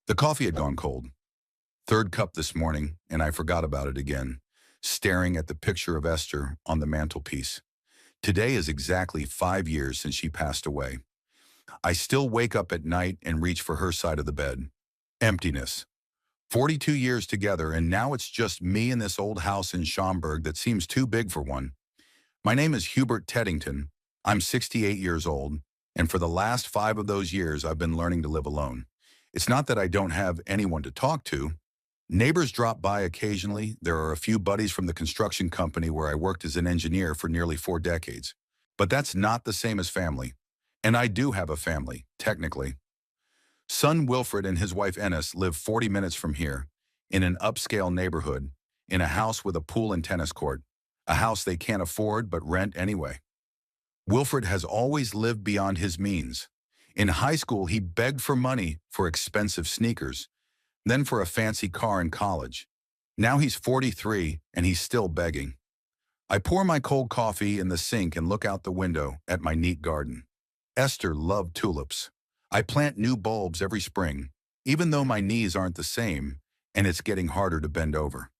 The coffee had gone cold. Third cup this morning, and I forgot about it again, staring at the picture of Esther on the mantelpiece. Today is exactly 5 years since she passed away. I still wake up at night and reach for her side of the bed. Emptiness. 42 years together, and now it's just me in this old house in Schaumburg that seems too big for one. My name is Hubert Teddington. I'm 68 years old, and for the last 5 of those years, I've been learning to live alone. It's not that I don't have anyone to talk to. Neighbors drop by occasionally. There are a few buddies from the construction company where I worked as an engineer for nearly 4 decades. But that's not the same as family. And I do have a family, technically. Son Wilfred and his wife Ennis live 40 minutes from here, in an upscale neighborhood, in a house with a pool and tennis court, a house they can't afford but rent anyway. Wilfred has always lived beyond his means. In high school, he begged for money for expensive sneakers, then for a fancy car in college. Now he's 43 and he's still begging. I pour my cold coffee in the sink and look out the window at my neat garden. Esther loved tulips. I plant new bulbs every spring, even though my knees aren't the same and it's getting harder to bend over.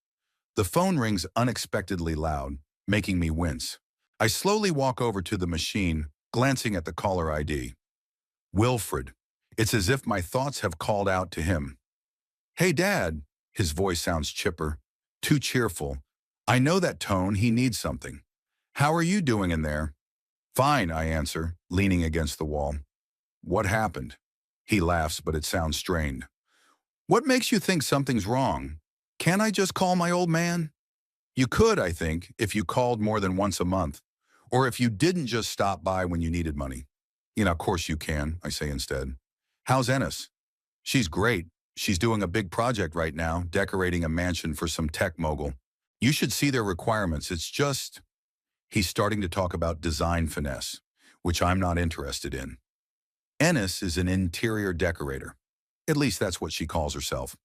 The phone rings unexpectedly loud, making me wince. I slowly walk over to the machine, glancing at the caller ID. Wilfred. It's as if my thoughts have called out to him. Hey, Dad. His voice sounds chipper, too cheerful. I know that tone. He needs something. How are you doing in there? Fine, I answer, leaning against the wall. What happened? He laughs, but it sounds strained. What makes you think something's wrong? Can't I just call my old man? You could, I think, if you called more than once a month, or if you didn't just stop by when you needed money. Of course you can, I say instead. How's Ennis? She's great. She's doing a big project right now, decorating a mansion for some tech mogul. You should see their requirements. It's just... He's starting to talk about design finesse, which I'm not interested in. Ennis is an interior decorator. At least that's what she calls herself.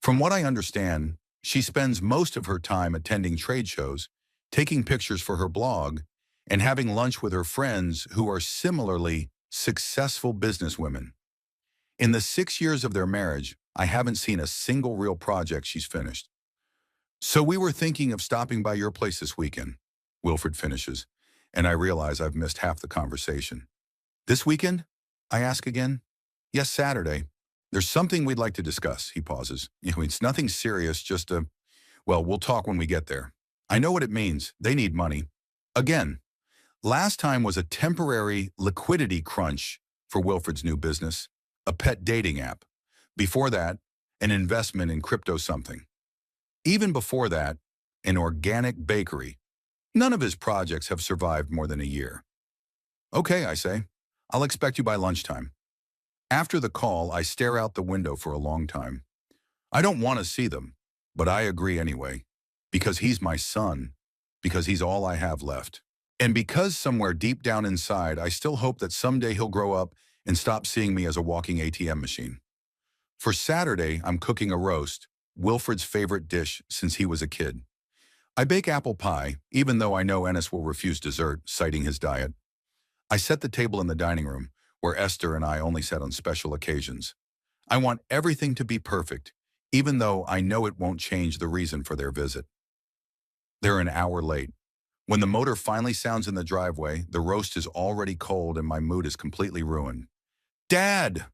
From what I understand, she spends most of her time attending trade shows, taking pictures for her blog, and having lunch with her friends who are similarly successful businesswomen. In the 6 years of their marriage, I haven't seen a single real project she's finished. So we were thinking of stopping by your place this weekend, Wilfred finishes, and I realize I've missed half the conversation. This weekend? I ask again. Yes, Saturday. There's something we'd like to discuss, he pauses. It's nothing serious, just well, we'll talk when we get there. I know what it means. They need money. Again. Last time was a temporary liquidity crunch for Wilfred's new business, a pet dating app. Before that, an investment in crypto something. Even before that, an organic bakery. None of his projects have survived more than a year. Okay, I say. I'll expect you by lunchtime. After the call, I stare out the window for a long time. I don't want to see them, but I agree anyway. Because he's my son. Because he's all I have left. And because somewhere deep down inside, I still hope that someday he'll grow up and stop seeing me as a walking ATM machine. For Saturday, I'm cooking a roast, Wilfred's favorite dish since he was a kid. I bake apple pie, even though I know Ennis will refuse dessert, citing his diet. I set the table in the dining room, where Esther and I only sat on special occasions. I want everything to be perfect, even though I know it won't change the reason for their visit. They're an hour late. When the motor finally sounds in the driveway, the roast is already cold and my mood is completely ruined. Dad!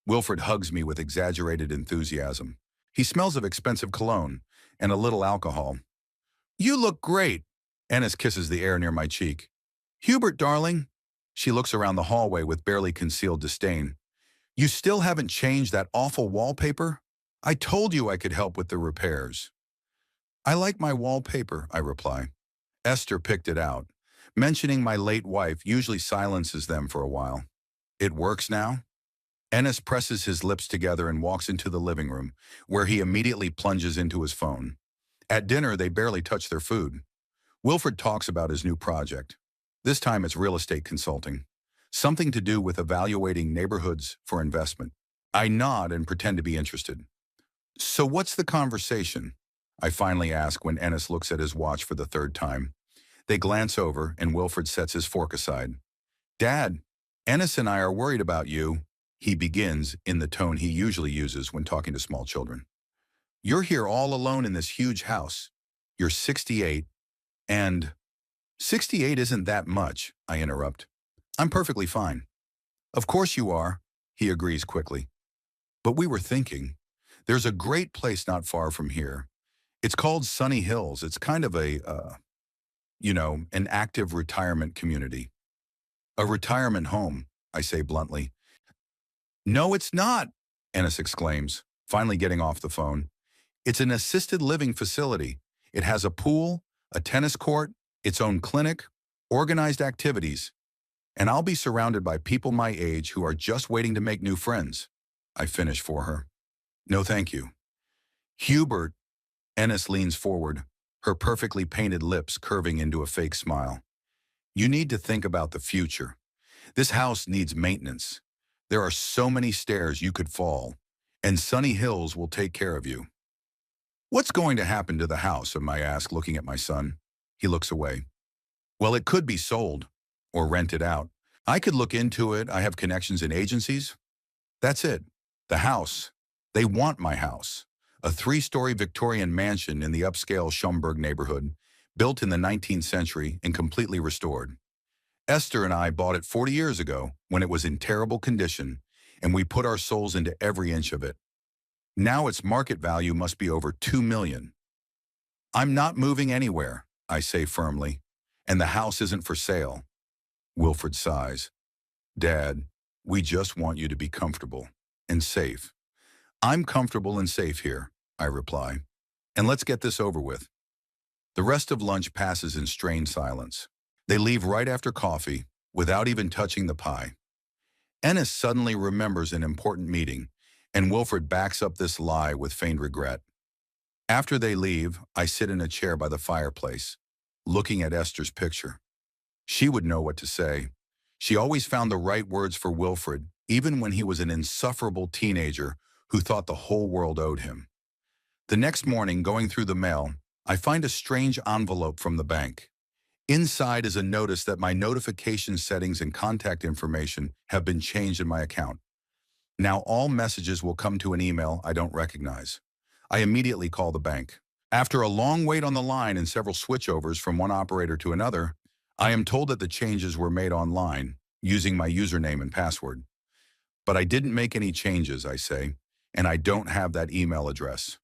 Wilfred hugs me with exaggerated enthusiasm. He smells of expensive cologne and a little alcohol. You look great! Ennis kisses the air near my cheek. Hubert, darling. She looks around the hallway with barely concealed disdain. You still haven't changed that awful wallpaper? I told you I could help with the repairs. I like my wallpaper, I reply. Esther picked it out. Mentioning my late wife usually silences them for a while. It works now? Ennis presses his lips together and walks into the living room, where he immediately plunges into his phone. At dinner, they barely touch their food. Wilfred talks about his new project. This time it's real estate consulting. Something to do with evaluating neighborhoods for investment. I nod and pretend to be interested. So what's the conversation? I finally ask when Ennis looks at his watch for the third time. They glance over and Wilfred sets his fork aside. Dad, Ennis and I are worried about you. He begins in the tone he usually uses when talking to small children. You're here all alone in this huge house. You're 68, and 68 isn't that much, I interrupt. I'm perfectly fine. Of course you are, he agrees quickly. But we were thinking, there's a great place not far from here. It's called Sunny Hills. It's kind of an active retirement community. A retirement home, I say bluntly. No, it's not, Ennis exclaims, finally getting off the phone. It's an assisted living facility. It has a pool, a tennis court, its own clinic, organized activities, and I'll be surrounded by people my age who are just waiting to make new friends. I finish for her. No, thank you. Hubert, Ennis leans forward, her perfectly painted lips curving into a fake smile. You need to think about the future. This house needs maintenance. There are so many stairs you could fall, and Sunny Hills will take care of you. What's going to happen to the house, I ask, looking at my son. He looks away. Well, it could be sold or rented out. I could look into it. I have connections in agencies. That's it. The house. They want my house. A 3-story Victorian mansion in the upscale Schomburg neighborhood, built in the 19th century and completely restored. Esther and I bought it 40 years ago when it was in terrible condition, and we put our souls into every inch of it. Now its market value must be over $2 million. I'm not moving anywhere, I say firmly, and the house isn't for sale. Wilfred sighs. Dad, we just want you to be comfortable and safe. I'm comfortable and safe here, I reply. And let's get this over with. The rest of lunch passes in strained silence. They leave right after coffee, without even touching the pie. Ennis suddenly remembers an important meeting, and Wilfred backs up this lie with feigned regret. After they leave, I sit in a chair by the fireplace, looking at Esther's picture. She would know what to say. She always found the right words for Wilfred, even when he was an insufferable teenager who thought the whole world owed him. The next morning, going through the mail, I find a strange envelope from the bank. Inside is a notice that my notification settings and contact information have been changed in my account. Now all messages will come to an email I don't recognize. I immediately call the bank. After a long wait on the line and several switchovers from one operator to another, I am told that the changes were made online, using my username and password. But I didn't make any changes, I say, and I don't have that email address.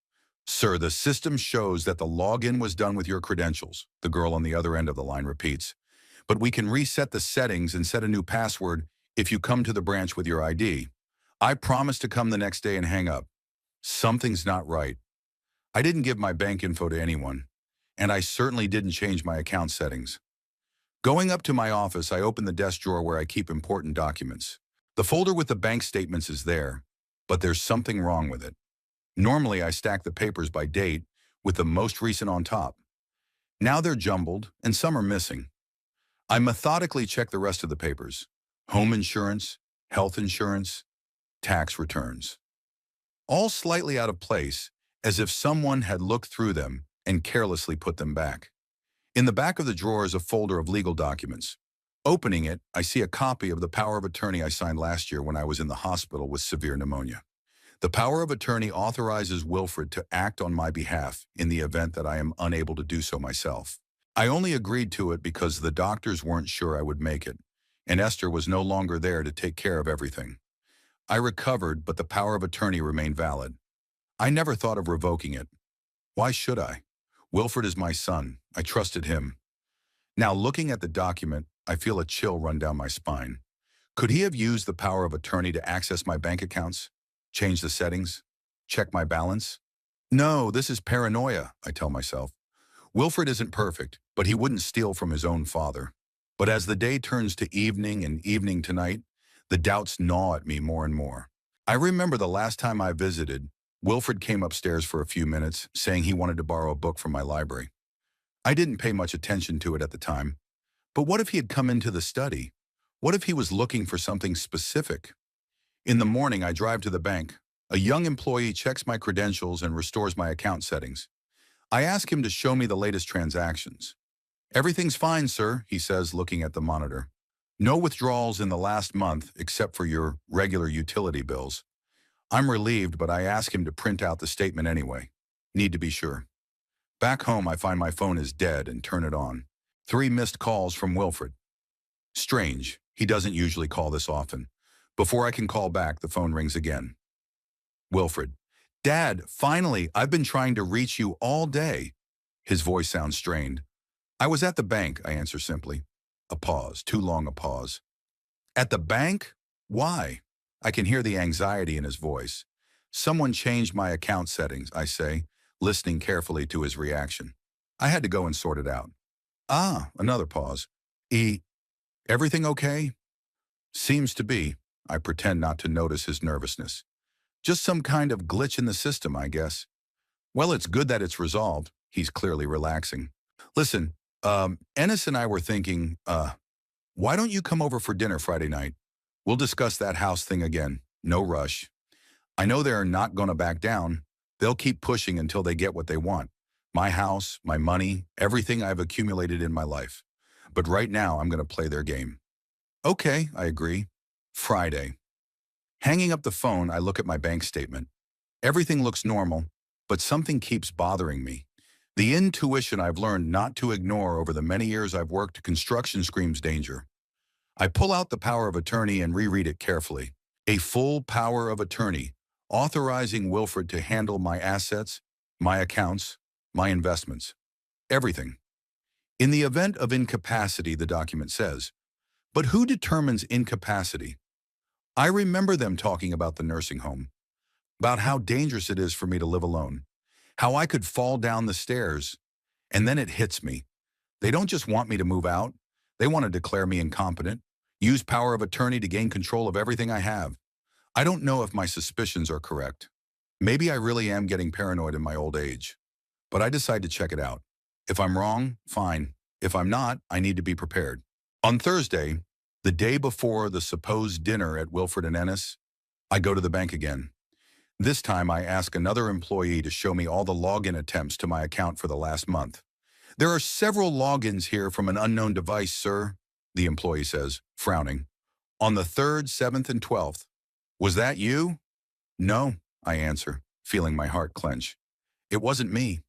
Sir, the system shows that the login was done with your credentials, the girl on the other end of the line repeats. But we can reset the settings and set a new password if you come to the branch with your ID. I promise to come the next day and hang up. Something's not right. I didn't give my bank info to anyone, and I certainly didn't change my account settings. Going up to my office, I open the desk drawer where I keep important documents. The folder with the bank statements is there, but there's something wrong with it. Normally, I stack the papers by date, with the most recent on top. Now they're jumbled, and some are missing. I methodically check the rest of the papers: home insurance, health insurance, tax returns. All slightly out of place, as if someone had looked through them and carelessly put them back. In the back of the drawer is a folder of legal documents. Opening it, I see a copy of the power of attorney I signed last year when I was in the hospital with severe pneumonia. The power of attorney authorizes Wilfred to act on my behalf in the event that I am unable to do so myself. I only agreed to it because the doctors weren't sure I would make it, and Esther was no longer there to take care of everything. I recovered, but the power of attorney remained valid. I never thought of revoking it. Why should I? Wilfred is my son. I trusted him. Now, looking at the document, I feel a chill run down my spine. Could he have used the power of attorney to access my bank accounts? Change the settings? Check my balance? No, this is paranoia, I tell myself. Wilfred isn't perfect, but he wouldn't steal from his own father. But as the day turns to evening and evening to night, the doubts gnaw at me more and more. I remember the last time I visited, Wilfred came upstairs for a few minutes, saying he wanted to borrow a book from my library. I didn't pay much attention to it at the time. But what if he had come into the study? What if he was looking for something specific? In the morning, I drive to the bank. A young employee checks my credentials and restores my account settings. I ask him to show me the latest transactions. Everything's fine, sir, he says, looking at the monitor. No withdrawals in the last month except for your regular utility bills. I'm relieved, but I ask him to print out the statement anyway. Need to be sure. Back home, I find my phone is dead and turn it on. 3 missed calls from Wilfred. Strange. He doesn't usually call this often. Before I can call back, the phone rings again. Wilfred. Dad, finally, I've been trying to reach you all day. His voice sounds strained. I was at the bank, I answer simply. A pause, too long a pause. At the bank? Why? I can hear the anxiety in his voice. Someone changed my account settings, I say, listening carefully to his reaction. I had to go and sort it out. Ah, another pause. Everything okay? Seems to be. I pretend not to notice his nervousness. Just some kind of glitch in the system, I guess. Well, it's good that it's resolved. He's clearly relaxing. Listen, Ennis and I were thinking, why don't you come over for dinner Friday night? We'll discuss that house thing again. No rush. I know they're not going to back down. They'll keep pushing until they get what they want. My house, my money, everything I've accumulated in my life. But right now, I'm going to play their game. Okay, I agree. Friday. Hanging up the phone, I look at my bank statement. Everything looks normal, but something keeps bothering me. The intuition I've learned not to ignore over the many years I've worked construction screams danger. I pull out the power of attorney and reread it carefully. A full power of attorney, authorizing Wilfred to handle my assets, my accounts, my investments, everything. In the event of incapacity, the document says. But who determines incapacity? I remember them talking about the nursing home, about how dangerous it is for me to live alone, how I could fall down the stairs, and then it hits me. They don't just want me to move out. They want to declare me incompetent, use power of attorney to gain control of everything I have. I don't know if my suspicions are correct. Maybe I really am getting paranoid in my old age. But I decide to check it out. If I'm wrong, fine. If I'm not, I need to be prepared. On Thursday, the day before the supposed dinner at Wilfred and Ennis, I go to the bank again. This time I ask another employee to show me all the login attempts to my account for the last month. There are several logins here from an unknown device, sir, the employee says, frowning. On the 3rd, 7th, and 12th. Was that you? No, I answer, feeling my heart clench. It wasn't me.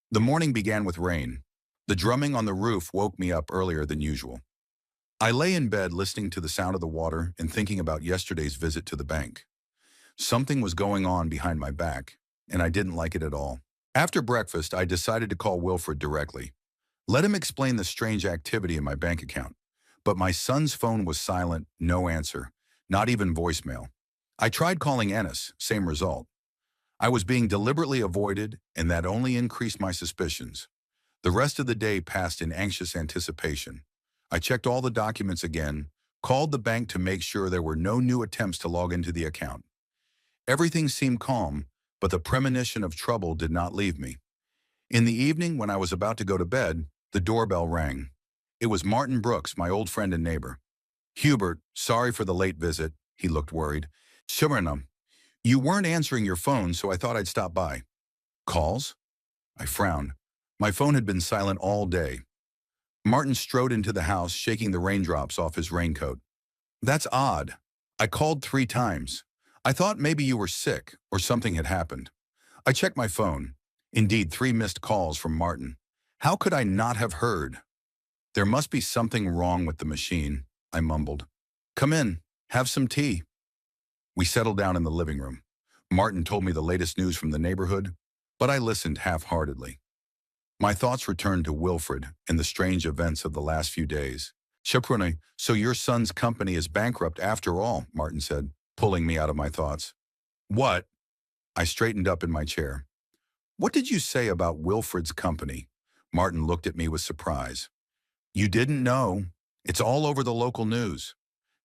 The morning began with rain. The drumming on the roof woke me up earlier than usual. I lay in bed listening to the sound of the water and thinking about yesterday's visit to the bank. Something was going on behind my back, and I didn't like it at all. After breakfast, I decided to call Wilfred directly. Let him explain the strange activity in my bank account. But my son's phone was silent, no answer, not even voicemail. I tried calling Ennis, same result. I was being deliberately avoided, and that only increased my suspicions. The rest of the day passed in anxious anticipation. I checked all the documents again, called the bank to make sure there were no new attempts to log into the account. Everything seemed calm, but the premonition of trouble did not leave me. In the evening, when I was about to go to bed, the doorbell rang. It was Martin Brooks, my old friend and neighbor. Hubert, sorry for the late visit. He looked worried. Shimranam, you weren't answering your phone, so I thought I'd stop by. Calls? I frowned. My phone had been silent all day. Martin strode into the house, shaking the raindrops off his raincoat. That's odd. I called 3 times. I thought maybe you were sick or something had happened. I checked my phone. Indeed, 3 missed calls from Martin. How could I not have heard? There must be something wrong with the machine, I mumbled. Come in, have some tea. We settled down in the living room. Martin told me the latest news from the neighborhood, but I listened half-heartedly. My thoughts returned to Wilfred and the strange events of the last few days. Shapruni, so your son's company is bankrupt after all, Martin said, pulling me out of my thoughts. What? I straightened up in my chair. What did you say about Wilfred's company? Martin looked at me with surprise. You didn't know. It's all over the local news.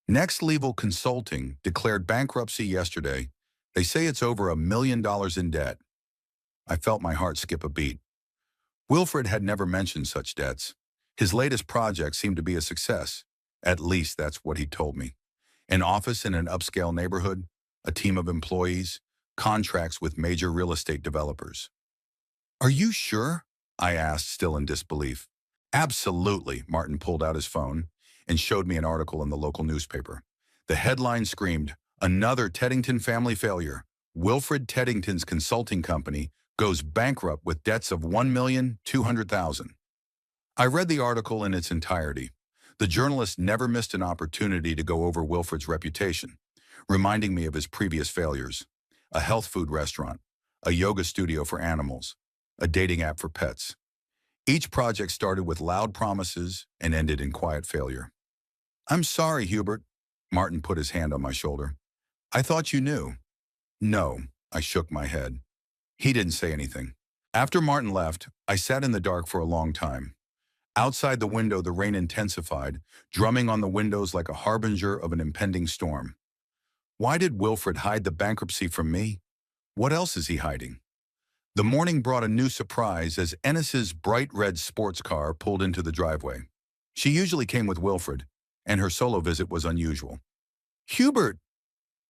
Next Level Consulting declared bankruptcy yesterday. They say it's over $1 million in debt. I felt my heart skip a beat. Wilfred had never mentioned such debts. His latest project seemed to be a success. At least that's what he told me. An office in an upscale neighborhood, a team of employees, contracts with major real estate developers. Are you sure? I asked, still in disbelief. Absolutely, Martin pulled out his phone. and showed me an article in the local newspaper. The headline screamed, "Another Teddington family failure. Wilfred Teddington's consulting company goes bankrupt with debts of $1,200,000. I read the article in its entirety. The journalist never missed an opportunity to go over Wilfred's reputation, reminding me of his previous failures: a health food restaurant, a yoga studio for animals, a dating app for pets. Each project started with loud promises and ended in quiet failure. "I'm sorry, Hubert." Martin put his hand on my shoulder. "I thought you knew." "No," I shook my head. He didn't say anything. After Martin left, I sat in the dark for a long time. Outside the window, the rain intensified, drumming on the windows like a harbinger of an impending storm. Why did Wilfred hide the bankruptcy from me? What else is he hiding? The morning brought a new surprise as Ennis's bright red sports car pulled into the driveway. She usually came with Wilfred, and her solo visit was unusual. "Hubert!"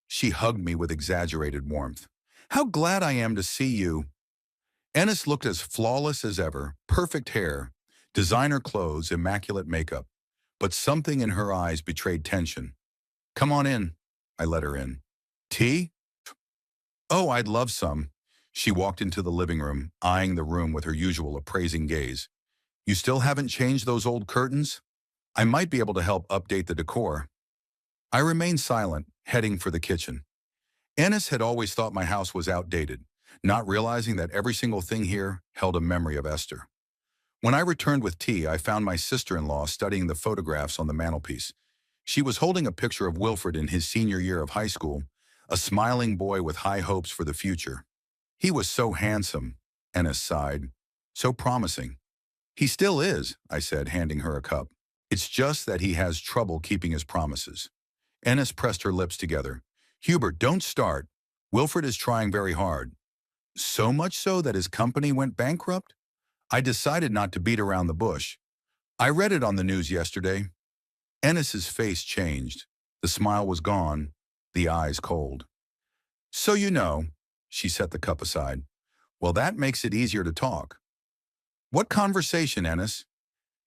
She hugged me with exaggerated warmth. "How glad I am to see you." Ennis looked as flawless as ever, perfect hair, designer clothes, immaculate makeup. But something in her eyes betrayed tension. "Come on in." I let her in. "Tea?" "Oh, I'd love some." She walked into the living room, eyeing the room with her usual appraising gaze. "You still haven't changed those old curtains? I might be able to help update the decor." I remained silent, heading for the kitchen. Ennis had always thought my house was outdated, not realizing that every single thing here held a memory of Esther. When I returned with tea, I found my sister-in-law studying the photographs on the mantelpiece. She was holding a picture of Wilfred in his senior year of high school, a smiling boy with high hopes for the future. "He was so handsome," Ennis sighed. "So promising." "He still is," I said, handing her a cup. "It's just that he has trouble keeping his promises." Ennis pressed her lips together. "Hubert, don't start. Wilfred is trying very hard." "So much so that his company went bankrupt?" I decided not to beat around the bush. "I read it on the news yesterday." Ennis's face changed. The smile was gone, the eyes cold. "So you know," she set the cup aside. "Well, that makes it easier to talk." "What conversation, Ennis?"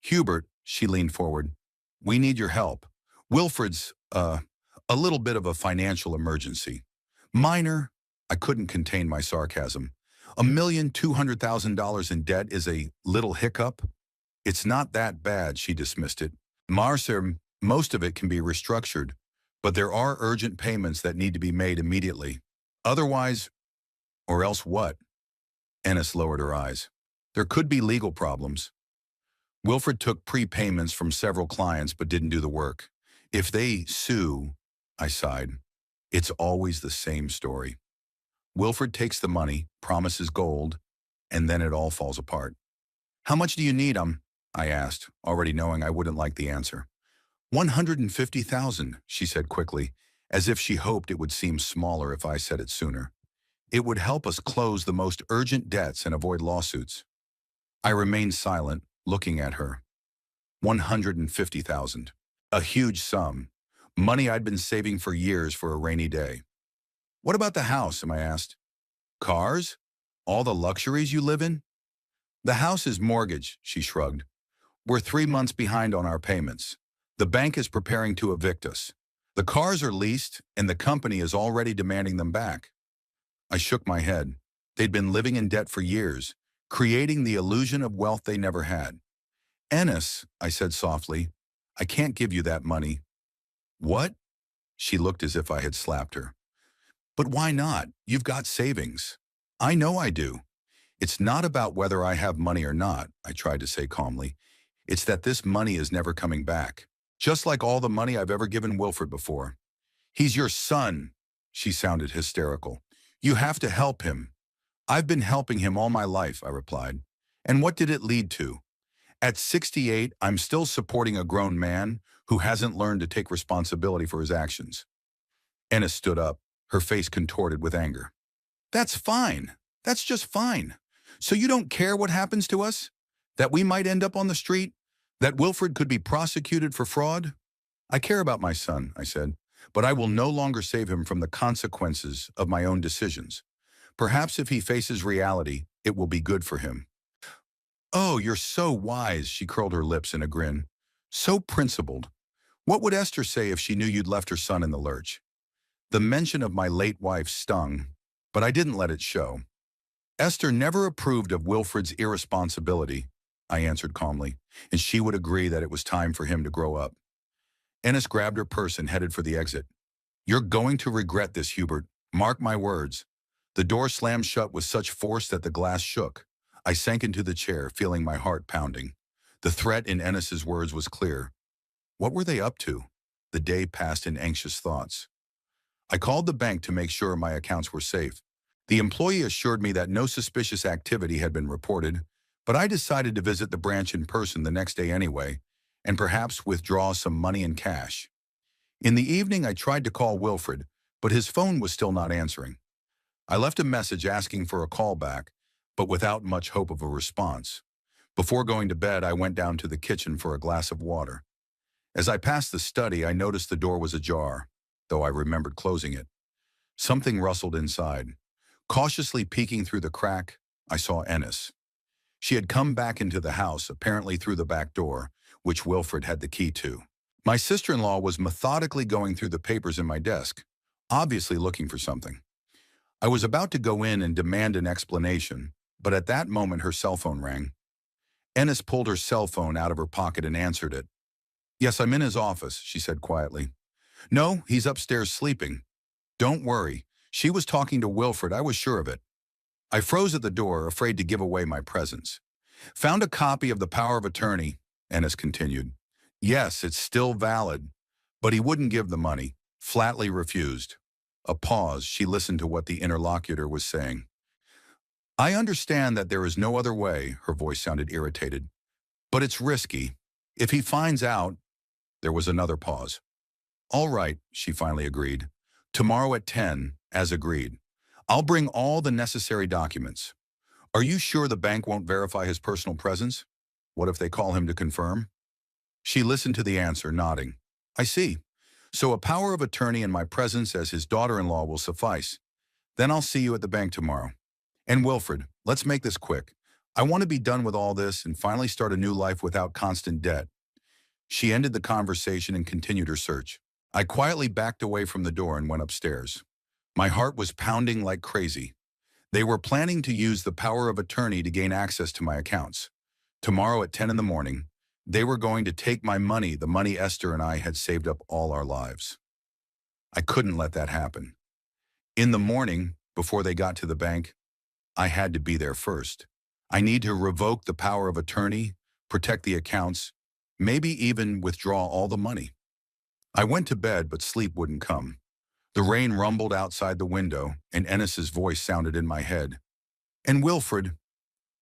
"Hubert," she leaned forward, "we need your help. Wilfred's, a little bit of a financial emergency. Minor." I couldn't contain my sarcasm. $1,200,000 in debt is a little hiccup. "It's not that bad," she dismissed it. "Marcer, most of it can be restructured, but there are urgent payments that need to be made immediately. Otherwise—" "Or else what?" Ennis lowered her eyes. "There could be legal problems. Wilfred took prepayments from several clients but didn't do the work. If they sue," I sighed, "it's always the same story. Wilfred takes the money, promises gold, and then it all falls apart." "How much do you need, I asked, already knowing I wouldn't like the answer. $150,000, she said quickly, as if she hoped it would seem smaller if I said it sooner. "It would help us close the most urgent debts and avoid lawsuits." I remained silent, looking at her. 150,000. A huge sum. Money I'd been saving for years for a rainy day. "What about the house?" I asked. "Cars? All the luxuries you live in?" "The house is mortgaged," she shrugged. "We're 3 months behind on our payments. The bank is preparing to evict us. The cars are leased, and the company is already demanding them back." I shook my head. They'd been living in debt for years, creating the illusion of wealth they never had. "Ennis," I said softly, "I can't give you that money." "What?" She looked as if I had slapped her. "But why not? You've got savings." "I know I do. It's not about whether I have money or not," I tried to say calmly. "It's that this money is never coming back. Just like all the money I've ever given Wilfred before." "He's your son," she sounded hysterical. "You have to help him." "I've been helping him all my life," I replied. "And what did it lead to? At 68, I'm still supporting a grown man who hasn't learned to take responsibility for his actions." Ennis stood up, her face contorted with anger. "That's fine. That's just fine. So you don't care what happens to us? That we might end up on the street? That Wilfred could be prosecuted for fraud?" "I care about my son," I said, "but I will no longer save him from the consequences of my own decisions. Perhaps if he faces reality, it will be good for him." "Oh, you're so wise," she curled her lips in a grin. "So principled. What would Esther say if she knew you'd left her son in the lurch? The mention of my late wife stung, but I didn't let it show. Esther never approved of Wilfred's irresponsibility, I answered calmly, and she would agree that it was time for him to grow up. Ennis grabbed her purse and headed for the exit. You're going to regret this, Hubert. Mark my words. The door slammed shut with such force that the glass shook. I sank into the chair, feeling my heart pounding. The threat in Ennis's words was clear. What were they up to? The day passed in anxious thoughts. I called the bank to make sure my accounts were safe. The employee assured me that no suspicious activity had been reported, but I decided to visit the branch in person the next day anyway, and perhaps withdraw some money in cash. In the evening, I tried to call Wilfred, but his phone was still not answering. I left a message asking for a call back, but without much hope of a response. Before going to bed, I went down to the kitchen for a glass of water. As I passed the study, I noticed the door was ajar, though I remembered closing it. Something rustled inside. Cautiously peeking through the crack, I saw Ennis. She had come back into the house, apparently through the back door, which Wilfred had the key to. My sister-in-law was methodically going through the papers in my desk, obviously looking for something. I was about to go in and demand an explanation, but at that moment her cell phone rang. Ennis pulled her cell phone out of her pocket and answered it. Yes, I'm in his office, she said quietly. No, he's upstairs sleeping. Don't worry. She was talking to Wilfred, I was sure of it. I froze at the door, afraid to give away my presence. Found a copy of the power of attorney, Ennis continued. Yes, it's still valid, but he wouldn't give the money, flatly refused. A pause, she listened to what the interlocutor was saying. I understand that there is no other way, her voice sounded irritated, but it's risky. If he finds out, there was another pause. All right, she finally agreed. Tomorrow at 10, as agreed. I'll bring all the necessary documents. Are you sure the bank won't verify his personal presence? What if they call him to confirm? She listened to the answer, nodding. I see. So a power of attorney and my presence as his daughter-in-law will suffice. Then I'll see you at the bank tomorrow. And Wilfred, let's make this quick. I want to be done with all this and finally start a new life without constant debt. She ended the conversation and continued her search. I quietly backed away from the door and went upstairs. My heart was pounding like crazy. They were planning to use the power of attorney to gain access to my accounts. Tomorrow at 10 in the morning, they were going to take my money, the money Esther and I had saved up all our lives. I couldn't let that happen. In the morning, before they got to the bank, I had to be there first. I need to revoke the power of attorney, protect the accounts, maybe even withdraw all the money. I went to bed, but sleep wouldn't come. The rain rumbled outside the window, and Ennis's voice sounded in my head. And Wilfred,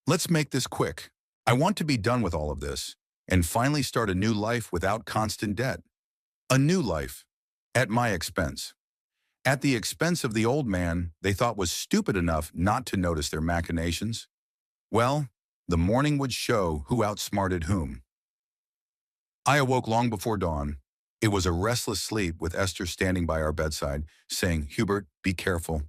let's make this quick. I want to be done with all of this, and finally start a new life without constant debt. A new life, at my expense. At the expense of the old man they thought was stupid enough not to notice their machinations. Well, the morning would show who outsmarted whom. I awoke long before dawn. It was a restless sleep with Esther standing by our bedside, saying, Hubert, be careful.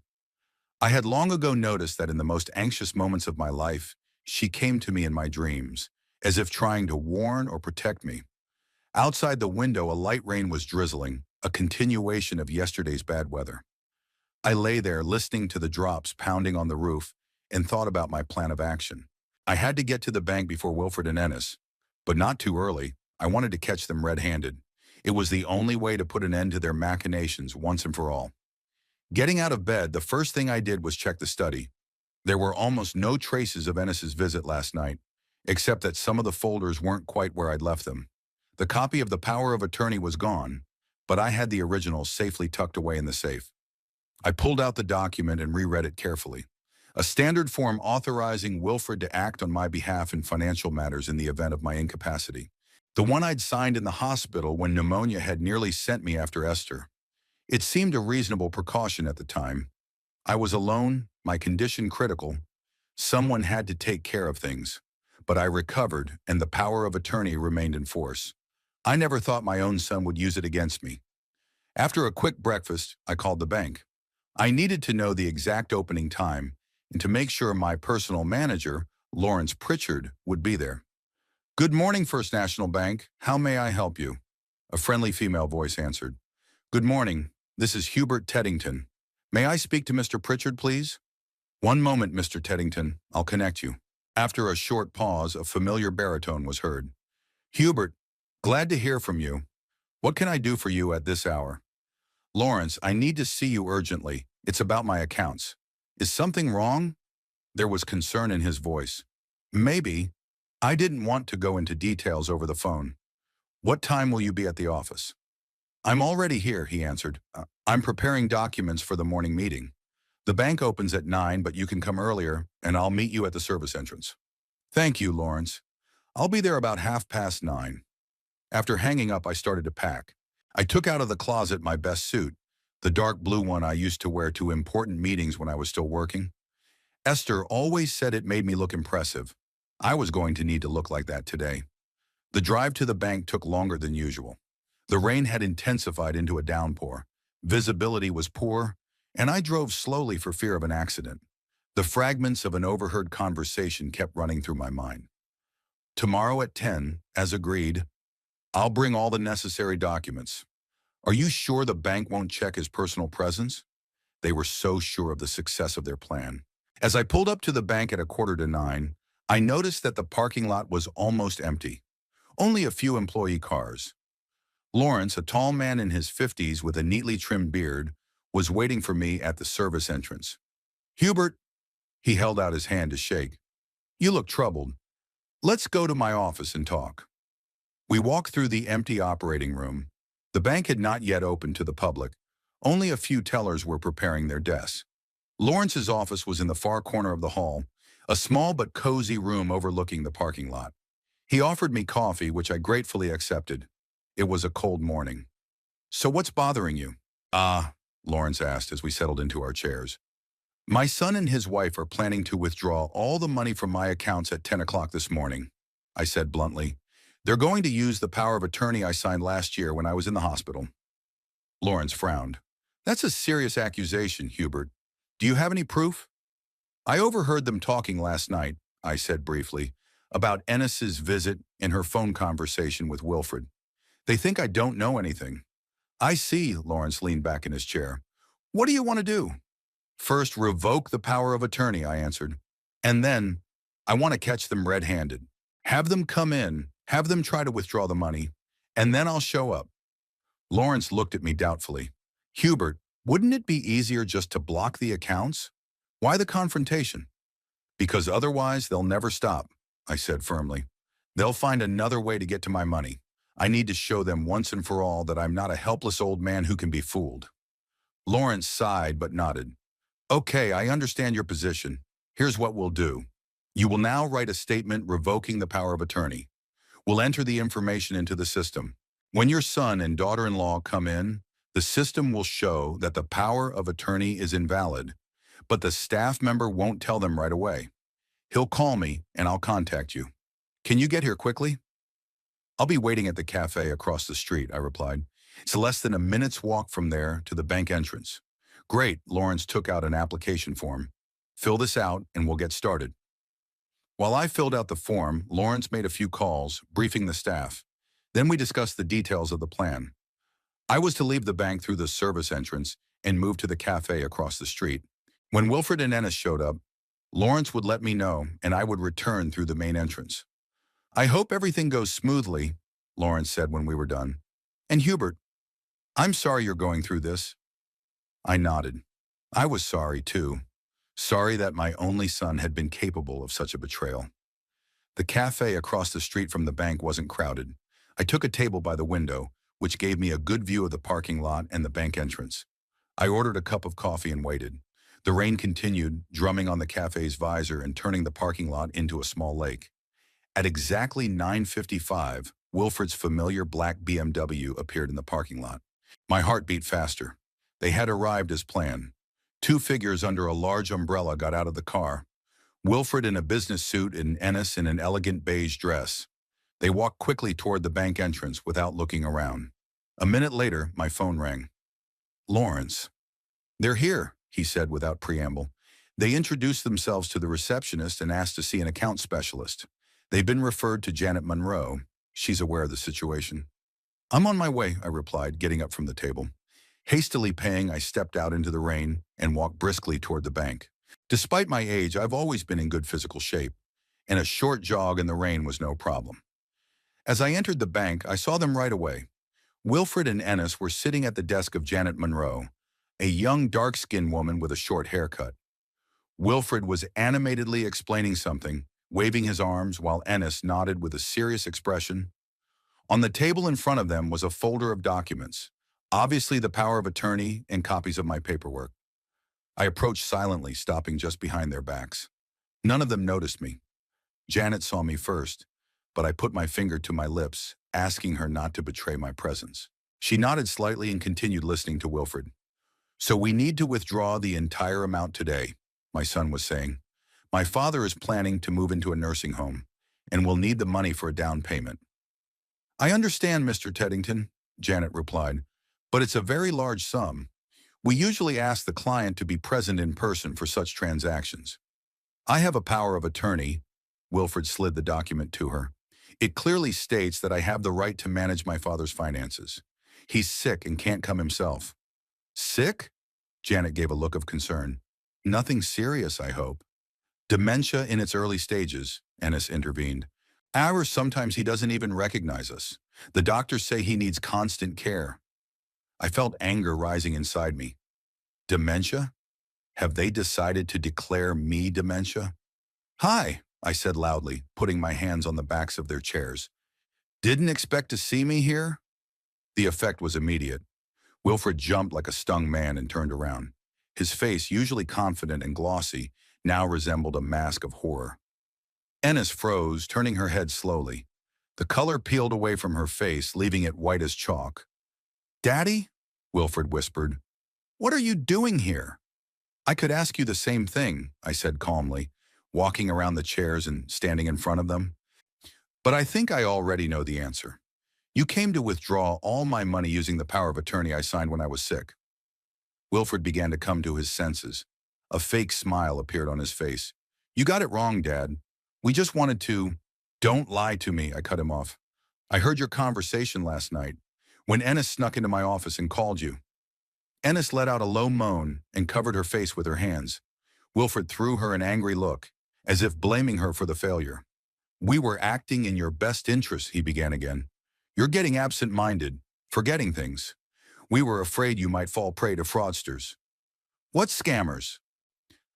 I had long ago noticed that in the most anxious moments of my life, she came to me in my dreams, as if trying to warn or protect me. Outside the window, a light rain was drizzling, a continuation of yesterday's bad weather. I lay there listening to the drops pounding on the roof and thought about my plan of action. I had to get to the bank before Wilfred and Ennis, but not too early. I wanted to catch them red-handed. It was the only way to put an end to their machinations once and for all. Getting out of bed, the first thing I did was check the study. There were almost no traces of Ennis's visit last night, except that some of the folders weren't quite where I'd left them. The copy of the power of attorney was gone, but I had the original safely tucked away in the safe. I pulled out the document and reread it carefully. A standard form authorizing Wilfred to act on my behalf in financial matters in the event of my incapacity. The one I'd signed in the hospital when pneumonia had nearly sent me after Esther. It seemed a reasonable precaution at the time. I was alone, my condition critical. Someone had to take care of things. But I recovered, and the power of attorney remained in force. I never thought my own son would use it against me. After a quick breakfast, I called the bank. I needed to know the exact opening time and to make sure my personal manager, Lawrence Pritchard, would be there. Good morning, First National Bank. How may I help you? A friendly female voice answered. "Good morning. This is Hubert Teddington. May I speak to Mr. Pritchard, please?" "One moment, Mr. Teddington. I'll connect you." After a short pause, a familiar baritone was heard. "Hubert, glad to hear from you. What can I do for you at this hour?" "Lawrence, I need to see you urgently. It's about my accounts." "Is something wrong?" There was concern in his voice. "Maybe." I didn't want to go into details over the phone. "What time will you be at the office?" "I'm already here," he answered. I'm preparing documents for the morning meeting. The bank opens at 9, but you can come earlier, and I'll meet you at the service entrance." "Thank you, Lawrence. I'll be there about 9:30. After hanging up, I started to pack. I took out of the closet my best suit, the dark blue one I used to wear to important meetings when I was still working. Esther always said it made me look impressive. I was going to need to look like that today. The drive to the bank took longer than usual. The rain had intensified into a downpour. Visibility was poor, and I drove slowly for fear of an accident. The fragments of an overheard conversation kept running through my mind. "Tomorrow at 10, as agreed. I'll bring all the necessary documents. Are you sure the bank won't check his personal presence?" They were so sure of the success of their plan. As I pulled up to the bank at 9:15, I noticed that the parking lot was almost empty. Only a few employee cars. Lawrence, a tall man in his 50s with a neatly trimmed beard, was waiting for me at the service entrance. "Hubert," he held out his hand to shake. "You look troubled. Let's go to my office and talk." We walked through the empty operating room. The bank had not yet opened to the public. Only a few tellers were preparing their desks. Lawrence's office was in the far corner of the hall, a small but cozy room overlooking the parking lot. He offered me coffee, which I gratefully accepted. It was a cold morning. "So what's bothering you?" Lawrence asked as we settled into our chairs. "My son and his wife are planning to withdraw all the money from my accounts at 10 o'clock this morning," I said bluntly. "They're going to use the power of attorney I signed last year when I was in the hospital." Lawrence frowned. "That's a serious accusation, Hubert. Do you have any proof?" "I overheard them talking last night," I said briefly, "about Ennis's visit and her phone conversation with Wilfred. They think I don't know anything." "I see," Lawrence leaned back in his chair. "What do you want to do?" "First, revoke the power of attorney," I answered. "And then, I want to catch them red-handed. Have them come in, have them try to withdraw the money, and then I'll show up." Lawrence looked at me doubtfully. "Hubert, wouldn't it be easier just to block the accounts? Why the confrontation?" "Because otherwise they'll never stop," I said firmly. "They'll find another way to get to my money. I need to show them once and for all that I'm not a helpless old man who can be fooled." Lawrence sighed but nodded. "Okay, I understand your position. Here's what we'll do. You will now write a statement revoking the power of attorney. We'll enter the information into the system. When your son and daughter-in-law come in, the system will show that the power of attorney is invalid, but the staff member won't tell them right away. He'll call me and I'll contact you. Can you get here quickly?" "I'll be waiting at the cafe across the street," I replied. "It's less than a minute's walk from there to the bank entrance." "Great," Lawrence took out an application form. "Fill this out and we'll get started." While I filled out the form, Lawrence made a few calls, briefing the staff. Then we discussed the details of the plan. I was to leave the bank through the service entrance and move to the cafe across the street. When Wilfred and Ennis showed up, Lawrence would let me know and I would return through the main entrance. "I hope everything goes smoothly," Lawrence said when we were done. "And Hubert, I'm sorry you're going through this." I nodded. I was sorry, too. Sorry that my only son had been capable of such a betrayal. The cafe across the street from the bank wasn't crowded. I took a table by the window, which gave me a good view of the parking lot and the bank entrance. I ordered a cup of coffee and waited. The rain continued, drumming on the cafe's visor and turning the parking lot into a small lake. At exactly 9:55, Wilfred's familiar black BMW appeared in the parking lot. My heart beat faster. They had arrived as planned. Two figures under a large umbrella got out of the car. Wilfred in a business suit and Ennis in an elegant beige dress. They walked quickly toward the bank entrance without looking around. A minute later, my phone rang. "Lawrence." "They're here," he said without preamble. They introduced themselves to the receptionist and asked to see an account specialist. They've been referred to Janet Monroe. She's aware of the situation. I'm on my way, I replied, getting up from the table. Hastily paying, I stepped out into the rain and walked briskly toward the bank. Despite my age, I've always been in good physical shape, and a short jog in the rain was no problem. As I entered the bank, I saw them right away. Wilfred and Ennis were sitting at the desk of Janet Monroe, a young dark-skinned woman with a short haircut. Wilfred was animatedly explaining something, waving his arms while Ennis nodded with a serious expression. On the table in front of them was a folder of documents, obviously the power of attorney and copies of my paperwork. I approached silently, stopping just behind their backs. None of them noticed me. Janet saw me first, but I put my finger to my lips, asking her not to betray my presence. She nodded slightly and continued listening to Wilfred. So we need to withdraw the entire amount today, my son was saying. My father is planning to move into a nursing home, and will need the money for a down payment. I understand, Mr. Teddington, Janet replied, but it's a very large sum. We usually ask the client to be present in person for such transactions. I have a power of attorney. Wilfred slid the document to her. It clearly states that I have the right to manage my father's finances. He's sick and can't come himself. Sick? Janet gave a look of concern. Nothing serious, I hope. Dementia in its early stages, Ennis intervened. Hours sometimes he doesn't even recognize us. The doctors say he needs constant care. I felt anger rising inside me. Dementia? Have they decided to declare me dementia? Hi, I said loudly, putting my hands on the backs of their chairs. Didn't expect to see me here? The effect was immediate. Wilfred jumped like a stung man and turned around. His face, usually confident and glossy, now resembled a mask of horror. Ennis froze, turning her head slowly. The color peeled away from her face, leaving it white as chalk. Daddy? Wilfred whispered. What are you doing here? I could ask you the same thing, I said calmly, walking around the chairs and standing in front of them. But I think I already know the answer. You came to withdraw all my money using the power of attorney I signed when I was sick. Wilfred began to come to his senses. A fake smile appeared on his face. You got it wrong, Dad. We just wanted to... Don't lie to me, I cut him off. I heard your conversation last night, when Ennis snuck into my office and called you. Ennis let out a low moan and covered her face with her hands. Wilfred threw her an angry look, as if blaming her for the failure. We were acting in your best interest, he began again. You're getting absent-minded, forgetting things. We were afraid you might fall prey to fraudsters. What scammers?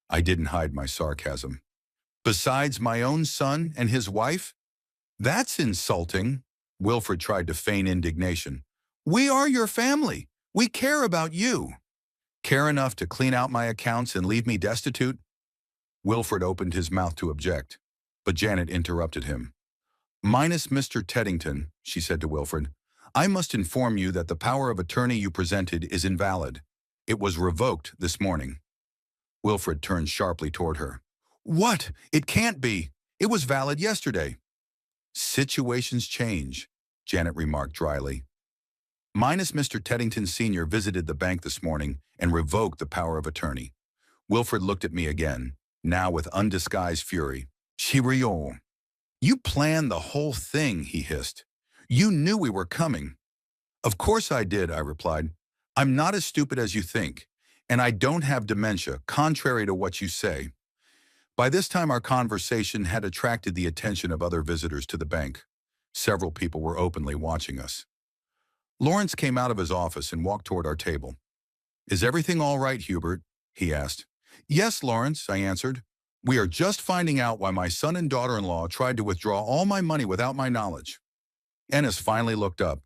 I didn't hide my sarcasm. Besides my own son and his wife? That's insulting. Wilfred tried to feign indignation. We are your family. We care about you. Care enough to clean out my accounts and leave me destitute? Wilfred opened his mouth to object, but Janet interrupted him. Minus Mr. Teddington, she said to Wilfred, I must inform you that the power of attorney you presented is invalid. It was revoked this morning. Wilfred turned sharply toward her. What? It can't be. It was valid yesterday. Situations change, Janet remarked dryly. Minus Mr. Teddington Sr. visited the bank this morning and revoked the power of attorney. Wilfred looked at me again, now with undisguised fury. Chirion. You planned the whole thing, he hissed. You knew we were coming. Of course I did, I replied. I'm not as stupid as you think, and I don't have dementia, contrary to what you say. By this time, our conversation had attracted the attention of other visitors to the bank. Several people were openly watching us. Lawrence came out of his office and walked toward our table. Is everything all right, Hubert? He asked. Yes, Lawrence, I answered. We are just finding out why my son and daughter-in-law tried to withdraw all my money without my knowledge. Ennis finally looked up.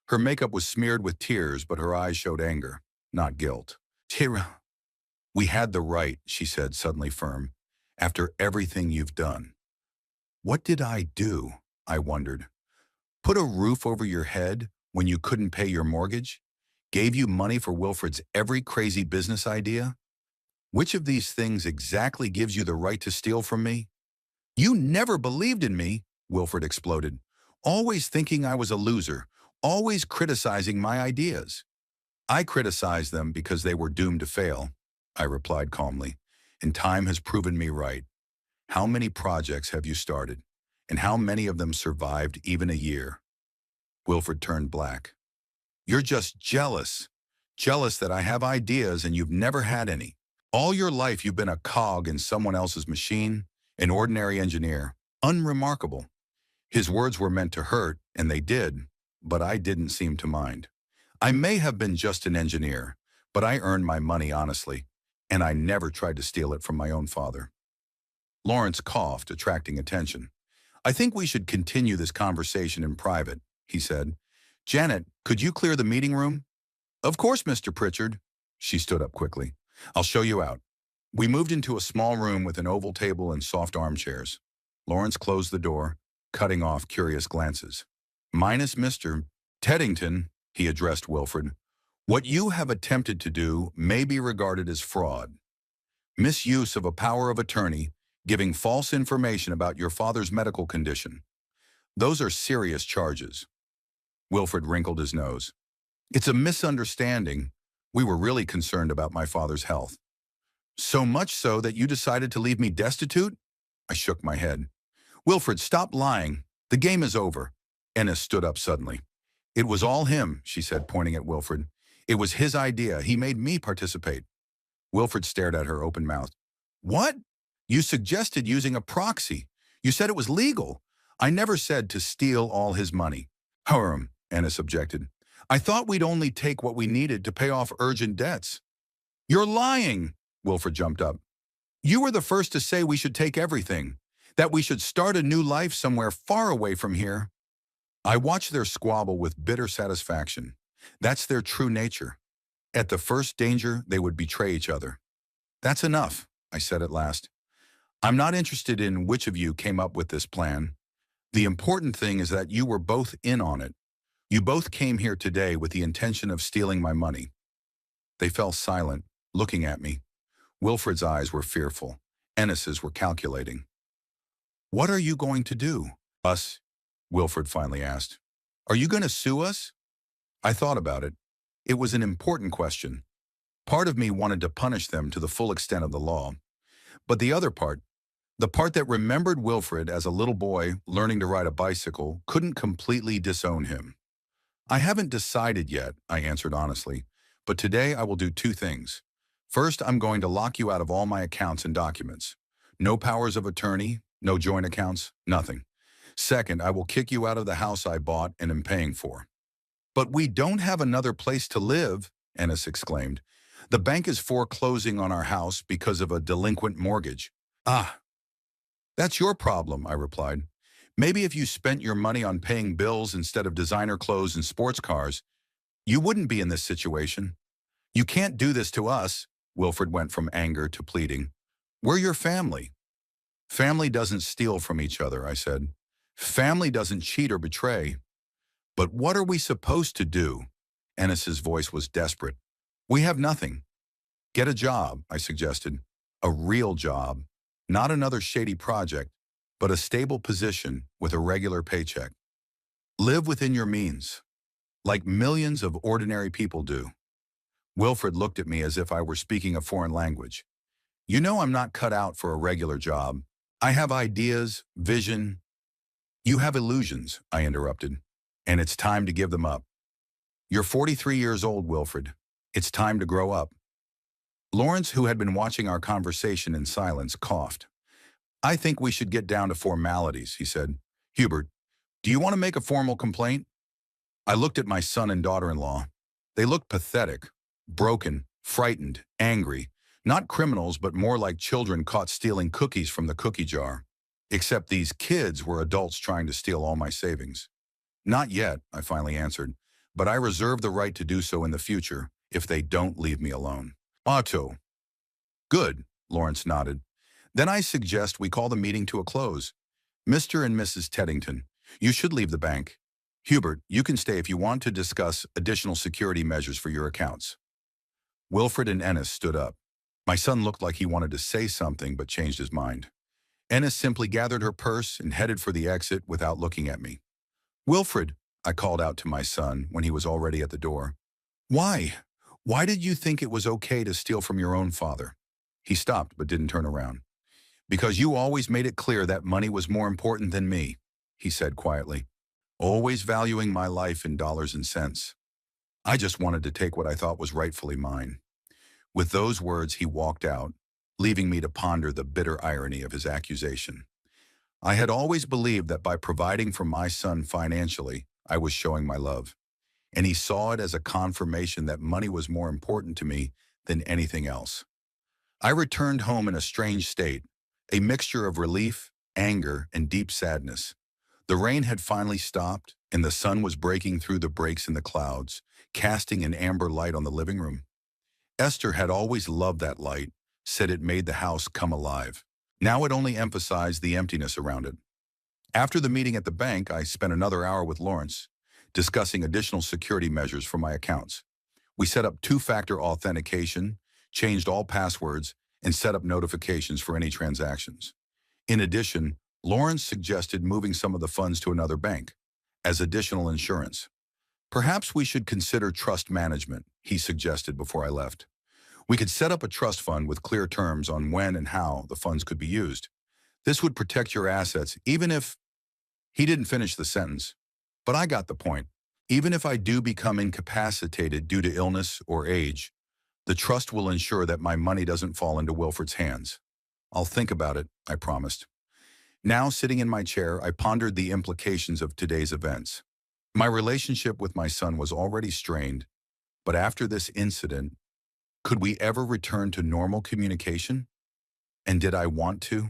Her makeup was smeared with tears, but her eyes showed anger, not guilt. Tira, we had the right, she said, suddenly firm. After everything you've done. What did I do? I wondered. Put a roof over your head when you couldn't pay your mortgage? Gave you money for Wilfred's every crazy business idea? Which of these things exactly gives you the right to steal from me? You never believed in me, Wilfred exploded. Always thinking I was a loser, always criticizing my ideas. I criticized them because they were doomed to fail, I replied calmly. And time has proven me right. How many projects have you started? And how many of them survived even a year? Wilfred turned black. You're just jealous. Jealous that I have ideas and you've never had any. All your life you've been a cog in someone else's machine, an ordinary engineer. Unremarkable. His words were meant to hurt, and they did, but I didn't seem to mind. I may have been just an engineer, but I earned my money honestly, and I never tried to steal it from my own father. Lawrence coughed, attracting attention. I think we should continue this conversation in private, he said. Janet, could you clear the meeting room? Of course, Mr. Pritchard. She stood up quickly. I'll show you out. We moved into a small room with an oval table and soft armchairs. Lawrence closed the door, cutting off curious glances. Minus Mr. Teddington, he addressed Wilfred. What you have attempted to do may be regarded as fraud. Misuse of a power of attorney, giving false information about your father's medical condition. Those are serious charges. Wilfred wrinkled his nose. It's a misunderstanding. We were really concerned about my father's health. So much so that you decided to leave me destitute? I shook my head. Wilfred, stop lying. The game is over. Ennis stood up suddenly. It was all him, she said, pointing at Wilfred. It was his idea. He made me participate. Wilfred stared at her open-mouthed. What? You suggested using a proxy. You said it was legal. I never said to steal all his money. Hurm, Ennis objected. I thought we'd only take what we needed to pay off urgent debts. You're lying, Wilfred jumped up. You were the first to say we should take everything, that we should start a new life somewhere far away from here. I watched their squabble with bitter satisfaction. That's their true nature. At the first danger, they would betray each other. That's enough, I said at last. I'm not interested in which of you came up with this plan. The important thing is that you were both in on it. You both came here today with the intention of stealing my money. They fell silent, looking at me. Wilfred's eyes were fearful. Ennis's were calculating. What are you going to do? Us? Wilfred finally asked. Are you going to sue us? I thought about it. It was an important question. Part of me wanted to punish them to the full extent of the law. But the other part, the part that remembered Wilfred as a little boy learning to ride a bicycle, couldn't completely disown him. I haven't decided yet, I answered honestly, but today I will do two things. First, I'm going to lock you out of all my accounts and documents. No powers of attorney, no joint accounts, nothing. Second, I will kick you out of the house I bought and am paying for. But we don't have another place to live, Ennis exclaimed. The bank is foreclosing on our house because of a delinquent mortgage. Ah, that's your problem, I replied. Maybe if you spent your money on paying bills instead of designer clothes and sports cars, you wouldn't be in this situation. You can't do this to us, Wilfred went from anger to pleading. We're your family. Family doesn't steal from each other, I said. Family doesn't cheat or betray. But what are we supposed to do? Ennis's voice was desperate. We have nothing. Get a job, I suggested. A real job. Not another shady project, but a stable position with a regular paycheck. Live within your means, like millions of ordinary people do. Wilfred looked at me as if I were speaking a foreign language. You know I'm not cut out for a regular job. I have ideas, vision. You have illusions, I interrupted, and it's time to give them up. You're 43 years old, Wilfred. It's time to grow up. Lawrence, who had been watching our conversation in silence, coughed. I think we should get down to formalities, he said. Hubert, do you want to make a formal complaint? I looked at my son and daughter-in-law. They looked pathetic, broken, frightened, angry. Not criminals, but more like children caught stealing cookies from the cookie jar. Except these kids were adults trying to steal all my savings. Not yet, I finally answered, but I reserve the right to do so in the future if they don't leave me alone. Otto. Good, Lawrence nodded. Then I suggest we call the meeting to a close. Mr. and Mrs. Teddington, you should leave the bank. Hubert, you can stay if you want to discuss additional security measures for your accounts. Wilfred and Ennis stood up. My son looked like he wanted to say something but changed his mind. Ennis simply gathered her purse and headed for the exit without looking at me. Wilfred, I called out to my son when he was already at the door. Why? Why did you think it was okay to steal from your own father? He stopped but didn't turn around. Because you always made it clear that money was more important than me, he said quietly. Always valuing my life in dollars and cents. I just wanted to take what I thought was rightfully mine. With those words, he walked out, leaving me to ponder the bitter irony of his accusation. I had always believed that by providing for my son financially, I was showing my love, and he saw it as a confirmation that money was more important to me than anything else. I returned home in a strange state, a mixture of relief, anger, and deep sadness. The rain had finally stopped, and the sun was breaking through the breaks in the clouds, casting an amber light on the living room. Esther had always loved that light, said it made the house come alive. Now it only emphasized the emptiness around it. After the meeting at the bank, I spent another hour with Lawrence, discussing additional security measures for my accounts. We set up two-factor authentication, changed all passwords, and set up notifications for any transactions. In addition, Lawrence suggested moving some of the funds to another bank as additional insurance. Perhaps we should consider trust management, he suggested before I left. We could set up a trust fund with clear terms on when and how the funds could be used. This would protect your assets, even if... He didn't finish the sentence, but I got the point. Even if I do become incapacitated due to illness or age, the trust will ensure that my money doesn't fall into Wilfred's hands. I'll think about it, I promised. Now, sitting in my chair, I pondered the implications of today's events. My relationship with my son was already strained, but after this incident, could we ever return to normal communication? And did I want to?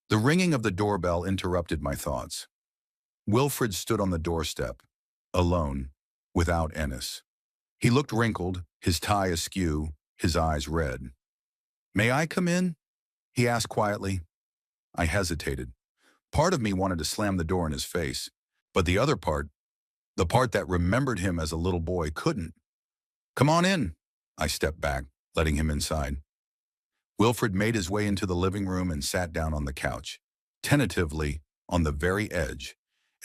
The ringing of the doorbell interrupted my thoughts. Wilfred stood on the doorstep, alone, without Ennis. He looked wrinkled, his tie askew, his eyes red. "May I come in?" he asked quietly. I hesitated. Part of me wanted to slam the door in his face, but the other part, the part that remembered him as a little boy, couldn't. "Come on in." I stepped back, letting him inside. Wilfred made his way into the living room and sat down on the couch, tentatively, on the very edge,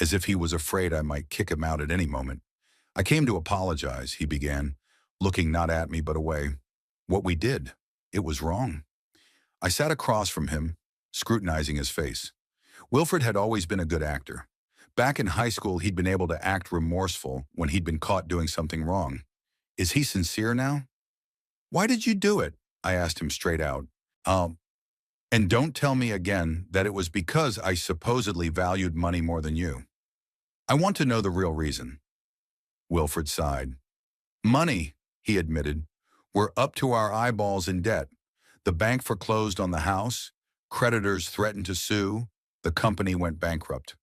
as if he was afraid I might kick him out at any moment. "I came to apologize," he began, looking not at me but away. "What we did, it was wrong." I sat across from him, scrutinizing his face. Wilfred had always been a good actor. Back in high school, he'd been able to act remorseful when he'd been caught doing something wrong. Is he sincere now? "Why did you do it?" I asked him straight out. And don't tell me again that it was because I supposedly valued money more than you. I want to know the real reason." Wilfred sighed. "Money," he admitted. "We're up to our eyeballs in debt. The bank foreclosed on the house. Creditors threatened to sue. The company went bankrupt.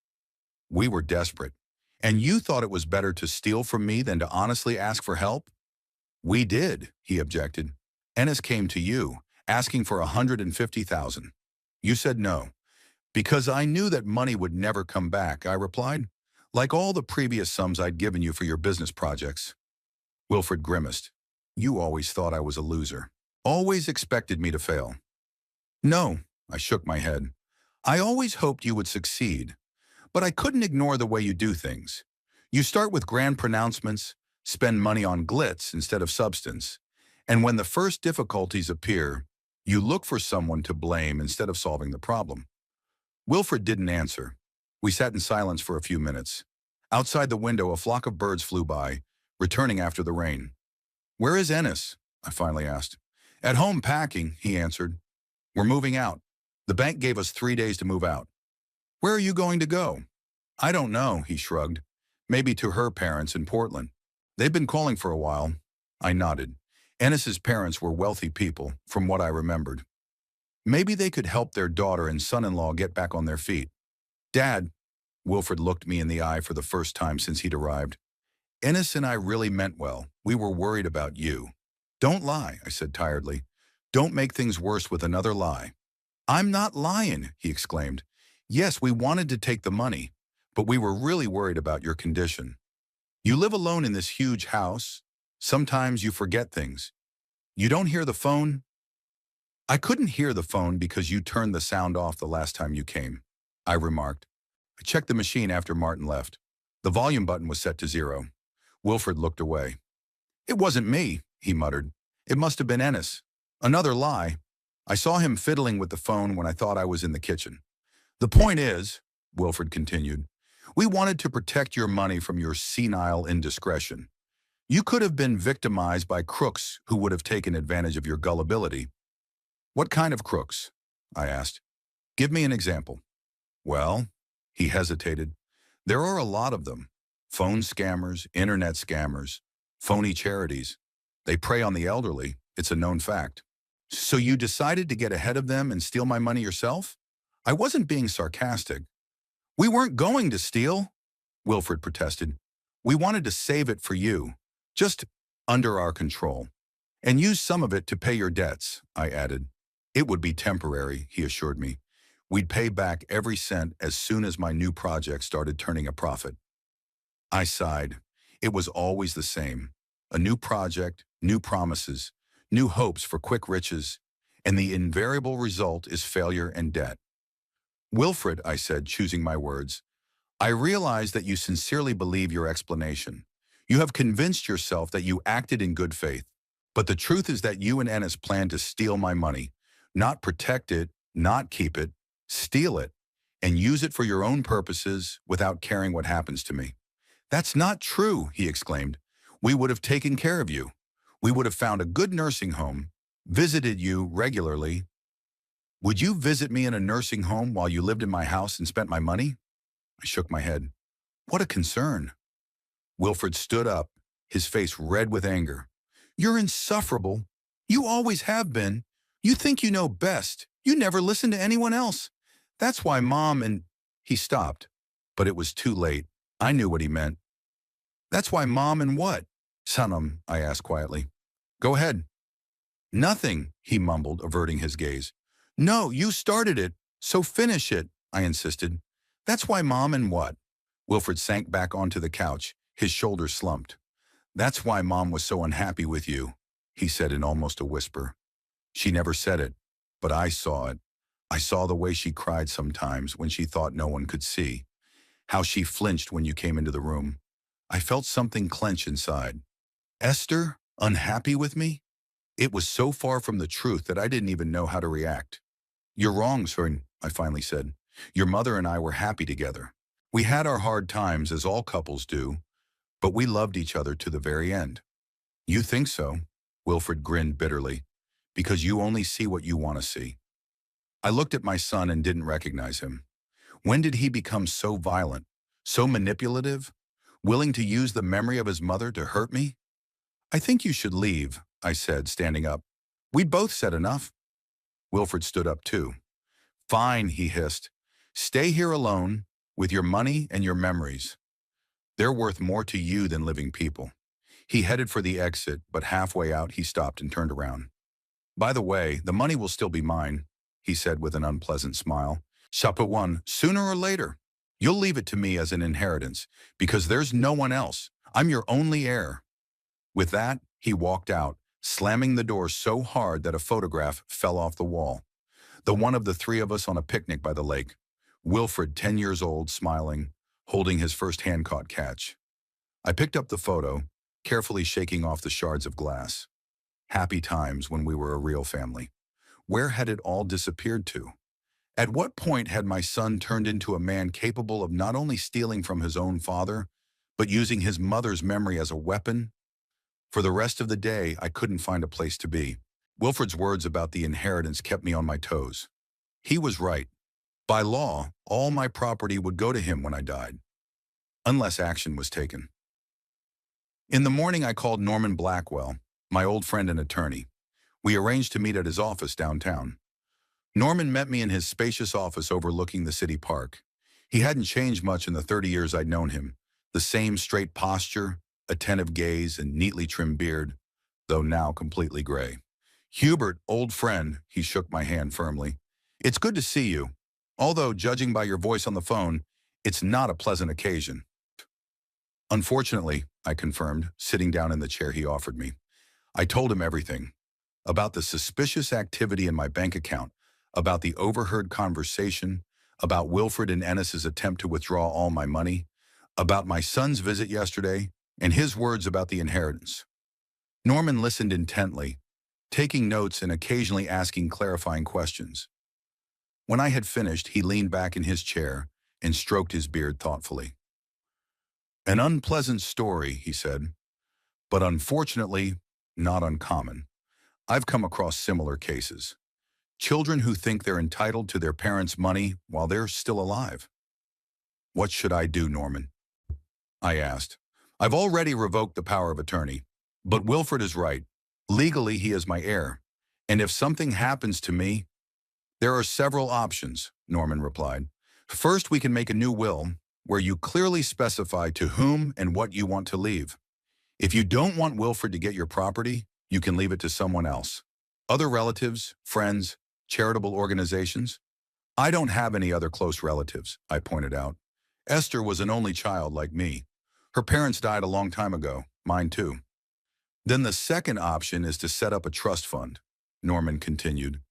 We were desperate. And you thought it was better to steal from me than to honestly ask for help?" "We did," he objected. "Ennis came to you, asking for $150,000. You said no. Because I knew that money would never come back," I replied. "Like all the previous sums I'd given you for your business projects." Wilfred grimaced. "You always thought I was a loser. Always expected me to fail." "No," I shook my head. "I always hoped you would succeed. But I couldn't ignore the way you do things. You start with grand pronouncements, spend money on glitz instead of substance, and when the first difficulties appear, you look for someone to blame instead of solving the problem." Wilfred didn't answer. We sat in silence for a few minutes. Outside the window, a flock of birds flew by, returning after the rain. "Where is Ennis?" I finally asked. "At home packing," he answered. "We're moving out. The bank gave us 3 days to move out." "Where are you going to go?" "I don't know," he shrugged. "Maybe to her parents in Portland. They've been calling for a while." I nodded. Ennis's parents were wealthy people, from what I remembered. Maybe they could help their daughter and son-in-law get back on their feet. "Dad," Wilfred looked me in the eye for the first time since he'd arrived. "Ennis and I really meant well. We were worried about you." "Don't lie," I said tiredly. "Don't make things worse with another lie." "I'm not lying," he exclaimed. "Yes, we wanted to take the money, but we were really worried about your condition. You live alone in this huge house. Sometimes you forget things. You don't hear the phone?" "I couldn't hear the phone because you turned the sound off the last time you came," I remarked. I checked the machine after Martin left. The volume button was set to 0. Wilfred looked away. "It wasn't me," he muttered. "It must have been Ennis. Another lie. I saw him fiddling with the phone when I thought I was in the kitchen." "The point is," Wilfred continued, "we wanted to protect your money from your senile indiscretion. You could have been victimized by crooks who would have taken advantage of your gullibility. What kind of crooks? I asked. Give me an example. Well, he hesitated. There are a lot of them. Phone scammers, internet scammers, phony charities. They prey on the elderly. It's a known fact. So you decided to get ahead of them and steal my money yourself? I wasn't being sarcastic. We weren't going to steal, Wilfred protested. We wanted to save it for you, just under our control. And use some of it to pay your debts, I added. It would be temporary, he assured me. We'd pay back every cent as soon as my new project started turning a profit. I sighed. It was always the same. A new project, new promises, new hopes for quick riches, and the invariable result is failure and debt. Wilfred, I said, choosing my words, I realize that you sincerely believe your explanation. You have convinced yourself that you acted in good faith. But the truth is that you and Ennis planned to steal my money, not protect it, not keep it, steal it, and use it for your own purposes without caring what happens to me. That's not true, he exclaimed. We would have taken care of you. We would have found a good nursing home, visited you regularly. Would you visit me in a nursing home while you lived in my house and spent my money? I shook my head. What a concern. Wilfred stood up, his face red with anger. You're insufferable. You always have been. You think you know best. You never listen to anyone else. That's why Mom and... He stopped, but it was too late. I knew what he meant. That's why Mom and what? Sanam, I asked quietly. Go ahead. Nothing, he mumbled, averting his gaze. No, you started it, so finish it, I insisted. That's why Mom and what? Wilfred sank back onto the couch, his shoulders slumped. That's why Mom was so unhappy with you, he said in almost a whisper. She never said it, but I saw it. I saw the way she cried sometimes when she thought no one could see. How she flinched when you came into the room. I felt something clench inside. Esther, unhappy with me? It was so far from the truth that I didn't even know how to react. You're wrong, Soren, I finally said. Your mother and I were happy together. We had our hard times, as all couples do, but we loved each other to the very end. You think so? Wilfred grinned bitterly. Because you only see what you want to see. I looked at my son and didn't recognize him. When did he become so violent, so manipulative, willing to use the memory of his mother to hurt me? I think you should leave, I said, standing up. We'd both said enough. Wilfred stood up too. Fine, he hissed. Stay here alone, with your money and your memories. They're worth more to you than living people. He headed for the exit, but halfway out he stopped and turned around. By the way, the money will still be mine, he said with an unpleasant smile. Chapeau, sooner or later. You'll leave it to me as an inheritance, because there's no one else. I'm your only heir. With that, he walked out, slamming the door so hard that a photograph fell off the wall. The one of the three of us on a picnic by the lake. Wilfred, 10 years old, smiling, holding his first hand-caught catch. I picked up the photo, carefully shaking off the shards of glass. Happy times when we were a real family. Where had it all disappeared to? At what point had my son turned into a man capable of not only stealing from his own father, but using his mother's memory as a weapon? For the rest of the day, I couldn't find a place to be. Wilfred's words about the inheritance kept me on my toes. He was right. By law, all my property would go to him when I died, unless action was taken. In the morning, I called Norman Blackwell, my old friend and attorney. We arranged to meet at his office downtown. Norman met me in his spacious office overlooking the city park. He hadn't changed much in the 30 years I'd known him. The same straight posture, attentive gaze, and neatly trimmed beard, though now completely gray. Hubert, old friend, he shook my hand firmly. It's good to see you. Although, judging by your voice on the phone, it's not a pleasant occasion. Unfortunately, I confirmed, sitting down in the chair he offered me. I told him everything. About the suspicious activity in my bank account, about the overheard conversation, about Wilfred and Ennis's attempt to withdraw all my money, about my son's visit yesterday, and his words about the inheritance. Norman listened intently, taking notes and occasionally asking clarifying questions. When I had finished, he leaned back in his chair and stroked his beard thoughtfully. An unpleasant story, he said. but unfortunately, not uncommon. I've come across similar cases. Children who think they're entitled to their parents' money while they're still alive. What should I do, Norman? I asked. I've already revoked the power of attorney, but Wilfred is right. Legally, he is my heir. And if something happens to me, there are several options, Norman replied. First, we can make a new will where you clearly specify to whom and what you want to leave. If you don't want Wilfred to get your property, you can leave it to someone else. Other relatives, friends, charitable organizations? I don't have any other close relatives, I pointed out. Esther was an only child like me. Her parents died a long time ago, mine too. Then the second option is to set up a trust fund, Norman continued.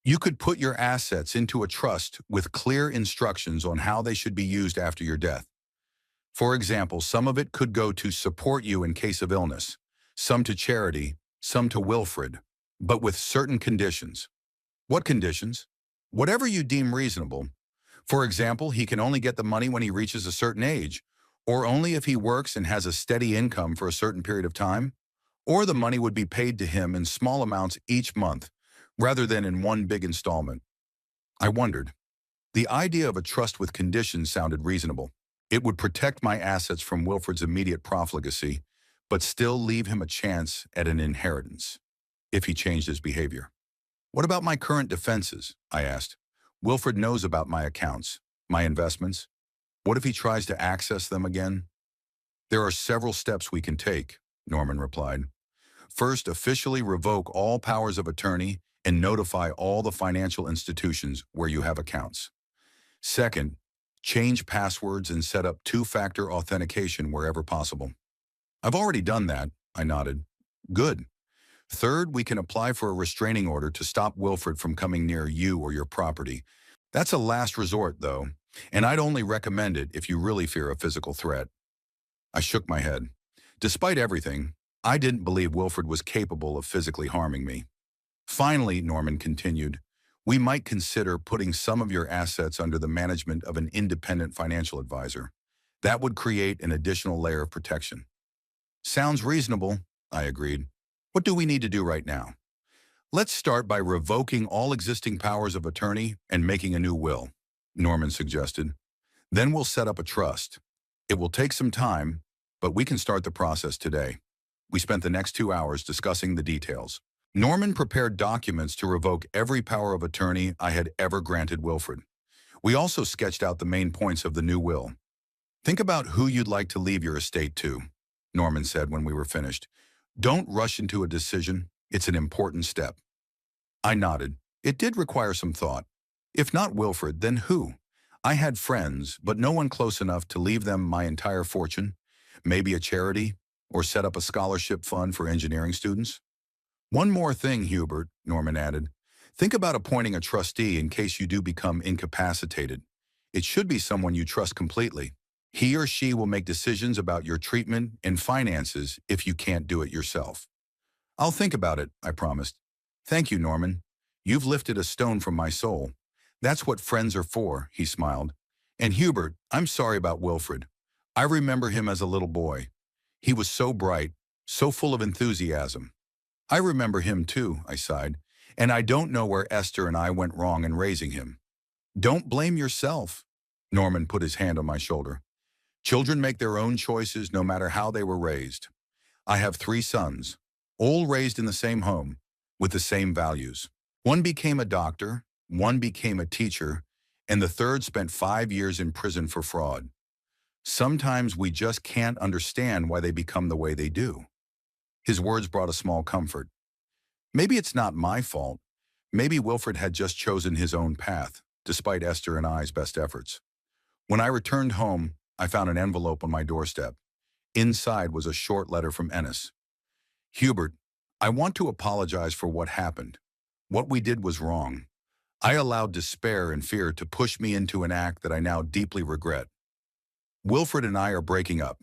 You could put your assets into a trust with clear instructions on how they should be used after your death. For example, some of it could go to support you in case of illness, some to charity, some to Wilfred, but with certain conditions. What conditions? Whatever you deem reasonable. For example, he can only get the money when he reaches a certain age, or only if he works and has a steady income for a certain period of time, or the money would be paid to him in small amounts each month, rather than in one big installment. I wondered. The idea of a trust with conditions sounded reasonable. It would protect my assets from Wilfred's immediate profligacy, but still leave him a chance at an inheritance, if he changed his behavior. What about my current defenses? I asked. Wilfred knows about my accounts, my investments. What if he tries to access them again? There are several steps we can take, Norman replied. First, officially revoke all powers of attorney and notify all the financial institutions where you have accounts. Second, change passwords and set up two-factor authentication wherever possible. I've already done that, I nodded. Good. Third, we can apply for a restraining order to stop Wilfred from coming near you or your property. That's a last resort, though, and I'd only recommend it if you really fear a physical threat. I shook my head. Despite everything, I didn't believe Wilfred was capable of physically harming me. Finally, Norman continued, we might consider putting some of your assets under the management of an independent financial advisor. That would create an additional layer of protection. Sounds reasonable, I agreed. What do we need to do right now? Let's start by revoking all existing powers of attorney and making a new will, Norman suggested. Then we'll set up a trust. It will take some time, but we can start the process today. We spent the next 2 hours discussing the details. Norman prepared documents to revoke every power of attorney I had ever granted Wilfred. We also sketched out the main points of the new will. Think about who you'd like to leave your estate to, Norman said when we were finished. Don't rush into a decision. It's an important step. I nodded. It did require some thought. If not Wilfred, then who? I had friends, but no one close enough to leave them my entire fortune, maybe a charity, or set up a scholarship fund for engineering students. One more thing, Hubert, Norman added. Think about appointing a trustee in case you do become incapacitated. It should be someone you trust completely. He or she will make decisions about your treatment and finances if you can't do it yourself. I'll think about it, I promised. Thank you, Norman. You've lifted a stone from my soul. That's what friends are for, he smiled. And Hubert, I'm sorry about Wilfred. I remember him as a little boy. He was so bright, so full of enthusiasm. I remember him too, I sighed, and I don't know where Esther and I went wrong in raising him. Don't blame yourself. Norman put his hand on my shoulder. Children make their own choices no matter how they were raised. I have 3 sons, all raised in the same home, with the same values. One became a doctor, one became a teacher, and the third spent 5 years in prison for fraud. Sometimes we just can't understand why they become the way they do. His words brought a small comfort. Maybe it's not my fault. Maybe Wilfred had just chosen his own path, despite Esther and I's best efforts. When I returned home, I found an envelope on my doorstep. Inside was a short letter from Ennis. Hubert, I want to apologize for what happened. What we did was wrong. I allowed despair and fear to push me into an act that I now deeply regret. Wilfred and I are breaking up.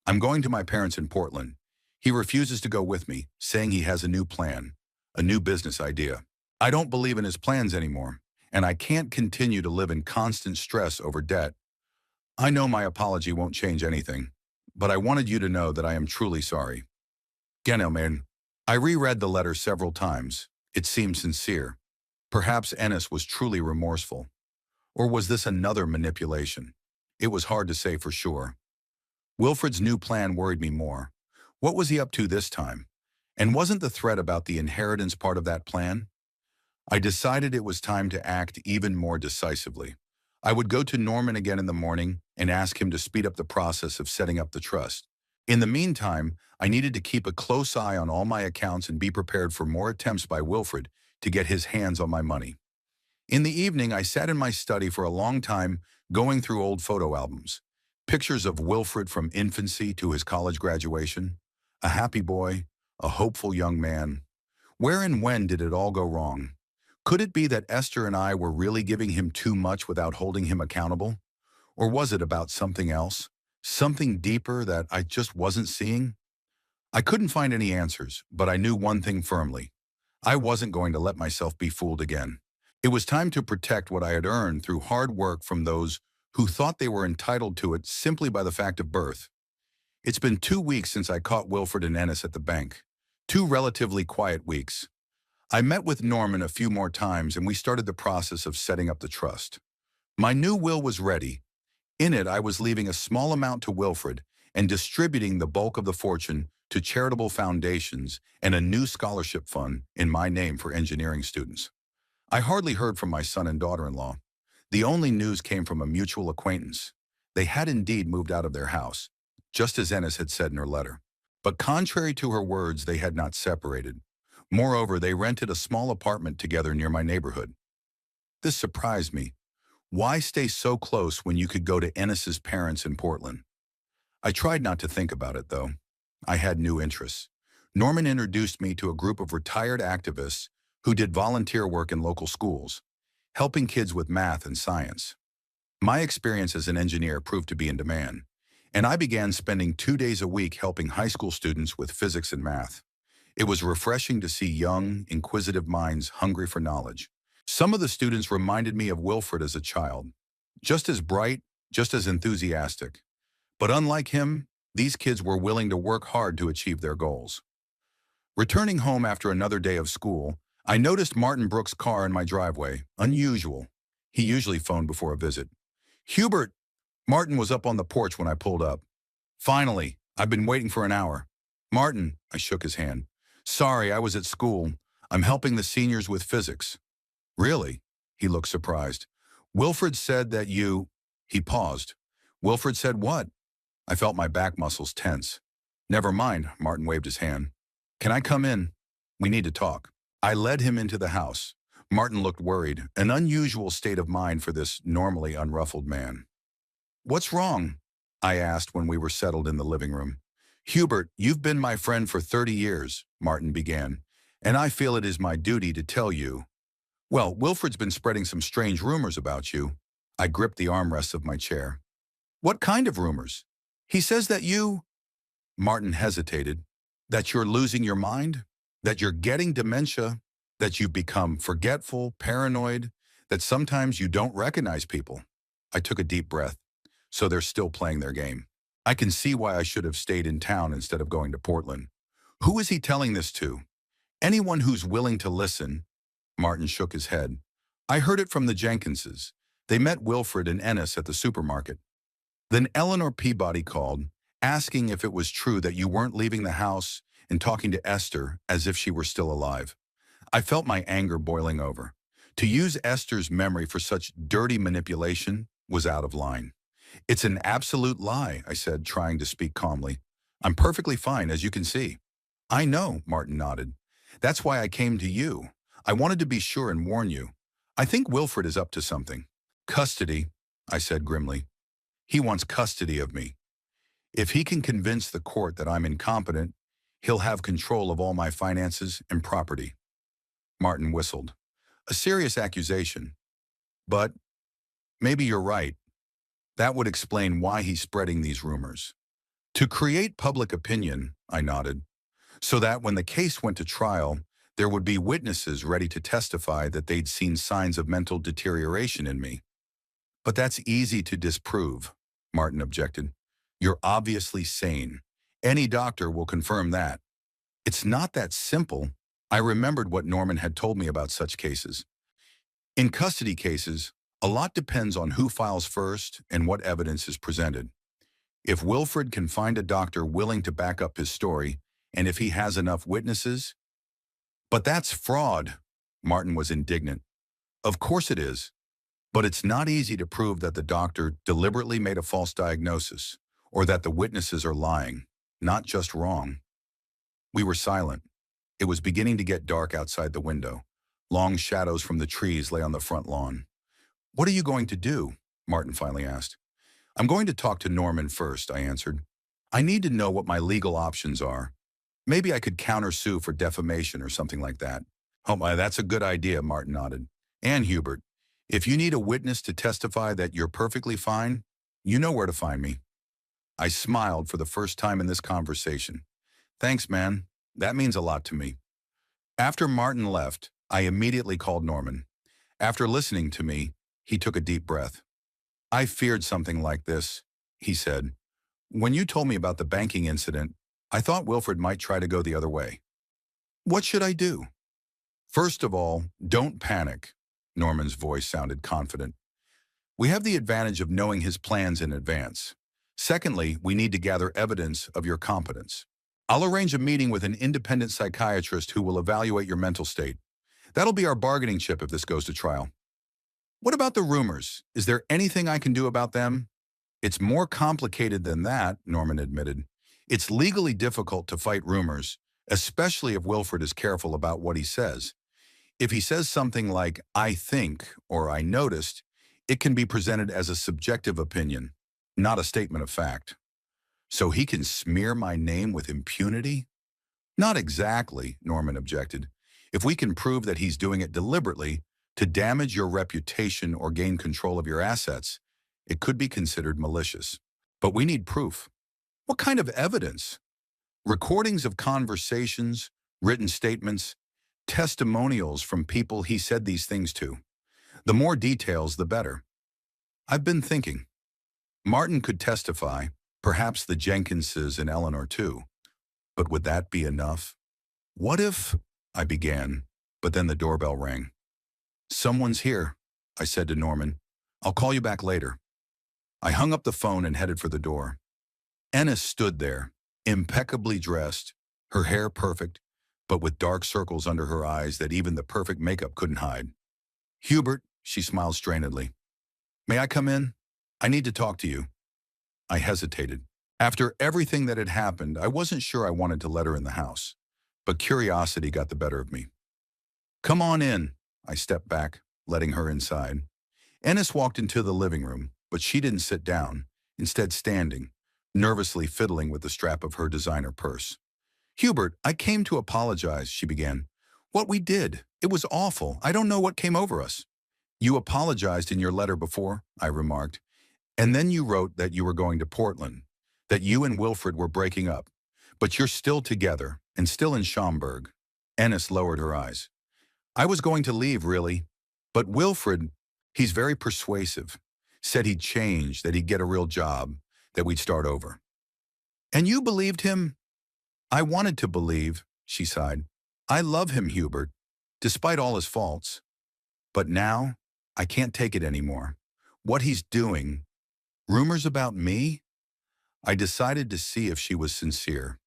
I'm going to my parents in Portland. He refuses to go with me, saying he has a new plan, a new business idea. I don't believe in his plans anymore, and I can't continue to live in constant stress over debt. I know my apology won't change anything, but I wanted you to know that I am truly sorry. Man. I reread the letter several times. It seemed sincere. Perhaps Ennis was truly remorseful. Or was this another manipulation? It was hard to say for sure. Wilfred's new plan worried me more. What was he up to this time? And wasn't the threat about the inheritance part of that plan? I decided it was time to act even more decisively. I would go to Norman again in the morning and ask him to speed up the process of setting up the trust. In the meantime, I needed to keep a close eye on all my accounts and be prepared for more attempts by Wilfred to get his hands on my money. In the evening, I sat in my study for a long time going through old photo albums. Pictures of Wilfred from infancy to his college graduation. A happy boy, a hopeful young man. Where and when did it all go wrong? Could it be that Esther and I were really giving him too much without holding him accountable? Or was it about something else? Something deeper that I just wasn't seeing? I couldn't find any answers, but I knew one thing firmly. I wasn't going to let myself be fooled again. It was time to protect what I had earned through hard work from those who thought they were entitled to it simply by the fact of birth. It's been 2 weeks since I caught Wilfred and Ennis at the bank. 2 relatively quiet weeks. I met with Norman a few more times and we started the process of setting up the trust. My new will was ready. In it, I was leaving a small amount to Wilfred and distributing the bulk of the fortune to charitable foundations and a new scholarship fund in my name for engineering students. I hardly heard from my son and daughter-in-law. The only news came from a mutual acquaintance. They had indeed moved out of their house, just as Ennis had said in her letter. But contrary to her words, they had not separated. Moreover, they rented a small apartment together near my neighborhood. This surprised me. Why stay so close when you could go to Ennis's parents in Portland? I tried not to think about it, though. I had new interests. Norman introduced me to a group of retired activists who did volunteer work in local schools, helping kids with math and science. My experience as an engineer proved to be in demand, and I began spending 2 days a week helping high school students with physics and math. It was refreshing to see young, inquisitive minds hungry for knowledge. Some of the students reminded me of Wilfred as a child, just as bright, just as enthusiastic. But unlike him, these kids were willing to work hard to achieve their goals. Returning home after another day of school, I noticed Martin Brooks' car in my driveway. Unusual. He usually phoned before a visit. "Hubert!" Martin was up on the porch when I pulled up. "Finally, I've been waiting for an hour." "Martin," I shook his hand. "Sorry, I was at school. I'm helping the seniors with physics." "Really?" He looked surprised. "Wilfred said that you—" He paused. "Wilfred said what?" I felt my back muscles tense. "Never mind," Martin waved his hand. "Can I come in? We need to talk." I led him into the house. Martin looked worried, an unusual state of mind for this normally unruffled man. "What's wrong?" I asked when we were settled in the living room. "Hubert, you've been my friend for 30 years, Martin began, "and I feel it is my duty to tell you. Well, Wilfred's been spreading some strange rumors about you." I gripped the armrests of my chair. "What kind of rumors?" "He says that you—" Martin hesitated. "That you're losing your mind? That you're getting dementia? That you've become forgetful, paranoid? That sometimes you don't recognize people?" I took a deep breath. So they're still playing their game. I can see why I should have stayed in town instead of going to Portland. Who is he telling this to? Anyone who's willing to listen. Martin shook his head. "I heard it from the Jenkinses. They met Wilfred and Ennis at the supermarket. Then Eleanor Peabody called, asking if it was true that you weren't leaving the house and talking to Esther as if she were still alive." I felt my anger boiling over. To use Esther's memory for such dirty manipulation was out of line. "It's an absolute lie," I said, trying to speak calmly. "I'm perfectly fine, as you can see." "I know," Martin nodded. "That's why I came to you. I wanted to be sure and warn you. I think Wilfred is up to something." "Custody," I said grimly. "He wants custody of me. If he can convince the court that I'm incompetent, he'll have control of all my finances and property." Martin whistled. "A serious accusation. But maybe you're right. That would explain why he's spreading these rumors." "To create public opinion," I nodded, "so that when the case went to trial, there would be witnesses ready to testify that they'd seen signs of mental deterioration in me." "But that's easy to disprove," Martin objected. "You're obviously sane. Any doctor will confirm that." It's not that simple. I remembered what Norman had told me about such cases. In custody cases, a lot depends on who files first and what evidence is presented. If Wilfred can find a doctor willing to back up his story, and if he has enough witnesses. But that's fraud. Martin was indignant. Of course it is. But it's not easy to prove that the doctor deliberately made a false diagnosis, or that the witnesses are lying, not just wrong. We were silent. It was beginning to get dark outside the window. Long shadows from the trees lay on the front lawn. "What are you going to do?" Martin finally asked. "I'm going to talk to Norman first," I answered. "I need to know what my legal options are. Maybe I could countersue for defamation or something like that." "Oh, that's a good idea," Martin nodded. "And Hubert, if you need a witness to testify that you're perfectly fine, you know where to find me." I smiled for the first time in this conversation. "Thanks, man. That means a lot to me." After Martin left, I immediately called Norman. After listening to me, he took a deep breath. "I feared something like this," he said. "When you told me about the banking incident, I thought Wilfred might try to go the other way. What should I do?" "First of all, don't panic." Norman's voice sounded confident. "We have the advantage of knowing his plans in advance. Secondly, we need to gather evidence of your competence. I'll arrange a meeting with an independent psychiatrist who will evaluate your mental state. That'll be our bargaining chip if this goes to trial." "What about the rumors? Is there anything I can do about them?" "It's more complicated than that," Norman admitted. "It's legally difficult to fight rumors, especially if Wilfred is careful about what he says. If he says something like, 'I think,' or 'I noticed,' it can be presented as a subjective opinion, not a statement of fact. So he can smear my name with impunity?" "Not exactly," Norman objected. "If we can prove that he's doing it deliberately to damage your reputation or gain control of your assets, it could be considered malicious. But we need proof." "What kind of evidence?" "Recordings of conversations, written statements, testimonials from people he said these things to. The more details, the better." "I've been thinking. Martin could testify, perhaps the Jenkinses and Eleanor too. But would that be enough?" "What if—" I began, but then the doorbell rang. "Someone's here," I said to Norman. "I'll call you back later." I hung up the phone and headed for the door. Ennis stood there, impeccably dressed, her hair perfect, but with dark circles under her eyes that even the perfect makeup couldn't hide. "Hubert," she smiled strainedly. "May I come in? I need to talk to you." I hesitated. After everything that had happened, I wasn't sure I wanted to let her in the house, but curiosity got the better of me. "Come on in." I stepped back, letting her inside. Ennis walked into the living room, but she didn't sit down, instead standing, nervously fiddling with the strap of her designer purse. "Hubert, I came to apologize," she began. "What we did, it was awful. I don't know what came over us." "You apologized in your letter before," I remarked. "And then you wrote that you were going to Portland, that you and Wilfred were breaking up, but you're still together and still in Schaumburg." Ennis lowered her eyes. "I was going to leave, really. But Wilfred, he's very persuasive. Said he'd change, that he'd get a real job, that we'd start over." "And you believed him?" "I wanted to believe," she sighed. "I love him, Hubert, despite all his faults. But now, I can't take it anymore. What he's doing. Rumors about me?" I decided to see if she was sincere.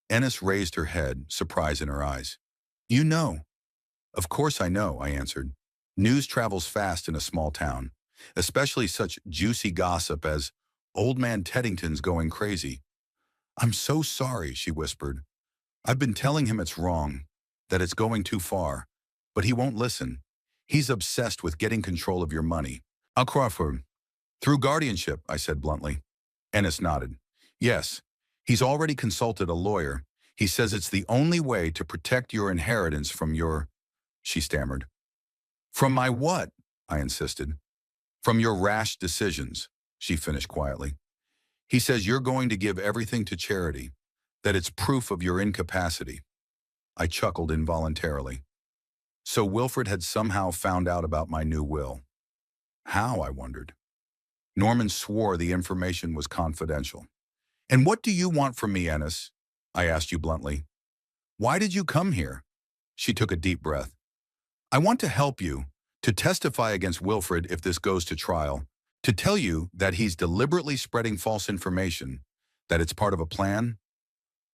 Ennis raised her head, surprise in her eyes. "You know." "Of course I know," I answered. "News travels fast in a small town, especially such juicy gossip as 'Old Man Teddington's going crazy.'" "I'm so sorry," she whispered. "I've been telling him it's wrong, that it's going too far, but he won't listen. He's obsessed with getting control of your money." "I'll cry for him." "Through guardianship," I said bluntly. Ennis nodded. "Yes, he's already consulted a lawyer. He says it's the only way to protect your inheritance from your—" she stammered. "From my what?" I insisted. "From your rash decisions," she finished quietly. "He says you're going to give everything to charity, that it's proof of your incapacity." I chuckled involuntarily. So Wilfred had somehow found out about my new will. How, I wondered. Norman swore the information was confidential. "And what do you want from me, Ennis?" I asked you bluntly. Why did you come here? She took a deep breath. I want to help you, to testify against Wilfred if this goes to trial, to tell you that he's deliberately spreading false information, that it's part of a plan.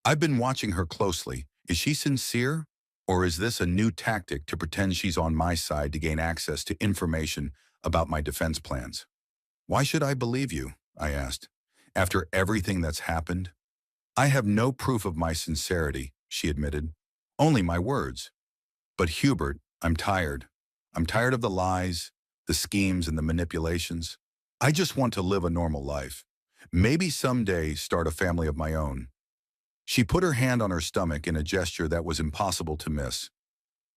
I've been watching her closely. Is she sincere? Or is this a new tactic to pretend she's on my side to gain access to information about my defense plans? Why should I believe you? I asked. After everything that's happened? I have no proof of my sincerity, she admitted. Only my words. But Hubert, I'm tired. I'm tired of the lies, the schemes, and the manipulations. I just want to live a normal life. Maybe someday start a family of my own. She put her hand on her stomach in a gesture that was impossible to miss.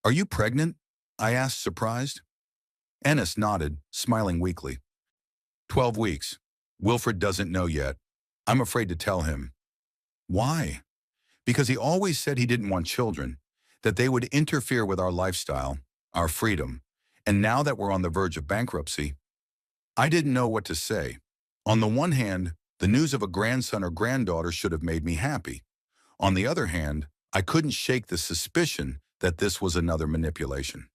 Are you pregnant? I asked, surprised. Ennis nodded, smiling weakly. 12 weeks. Wilfred doesn't know yet. I'm afraid to tell him. Why? Because he always said he didn't want children, that they would interfere with our lifestyle, our freedom, and now that we're on the verge of bankruptcy, I didn't know what to say. On the one hand, the news of a grandson or granddaughter should have made me happy. On the other hand, I couldn't shake the suspicion that this was another manipulation.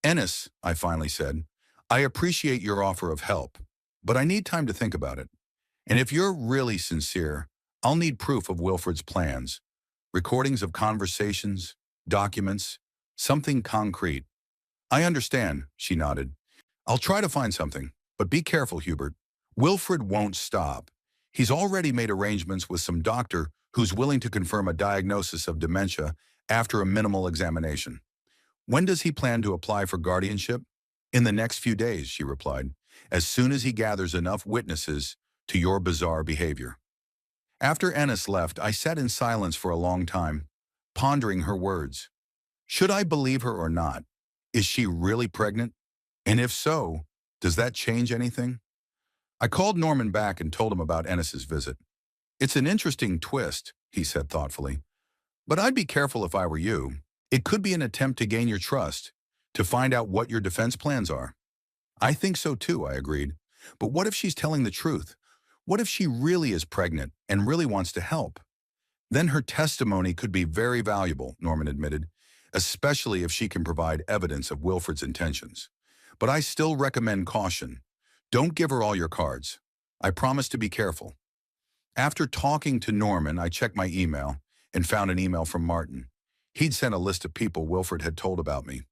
Ennis, I finally said, I appreciate your offer of help, but I need time to think about it. And if you're really sincere, I'll need proof of Wilfred's plans, recordings of conversations, documents, something concrete. I understand, she nodded. I'll try to find something, but be careful, Hubert. Wilfred won't stop. He's already made arrangements with some doctor who's willing to confirm a diagnosis of dementia after a minimal examination. When does he plan to apply for guardianship? In the next few days, she replied, as soon as he gathers enough witnesses to your bizarre behavior. After Ennis left, I sat in silence for a long time, pondering her words. Should I believe her or not? Is she really pregnant? And if so, does that change anything? I called Norman back and told him about Ennis's visit. It's an interesting twist, he said thoughtfully. But I'd be careful if I were you. It could be an attempt to gain your trust, to find out what your defense plans are. I think so too, I agreed. But what if she's telling the truth? What if she really is pregnant and really wants to help? Then her testimony could be very valuable, Norman admitted, especially if she can provide evidence of Wilfred's intentions. But I still recommend caution. Don't give her all your cards. I promise to be careful. After talking to Norman, I checked my email and found an email from Martin. He'd sent a list of people Wilfred had told about me.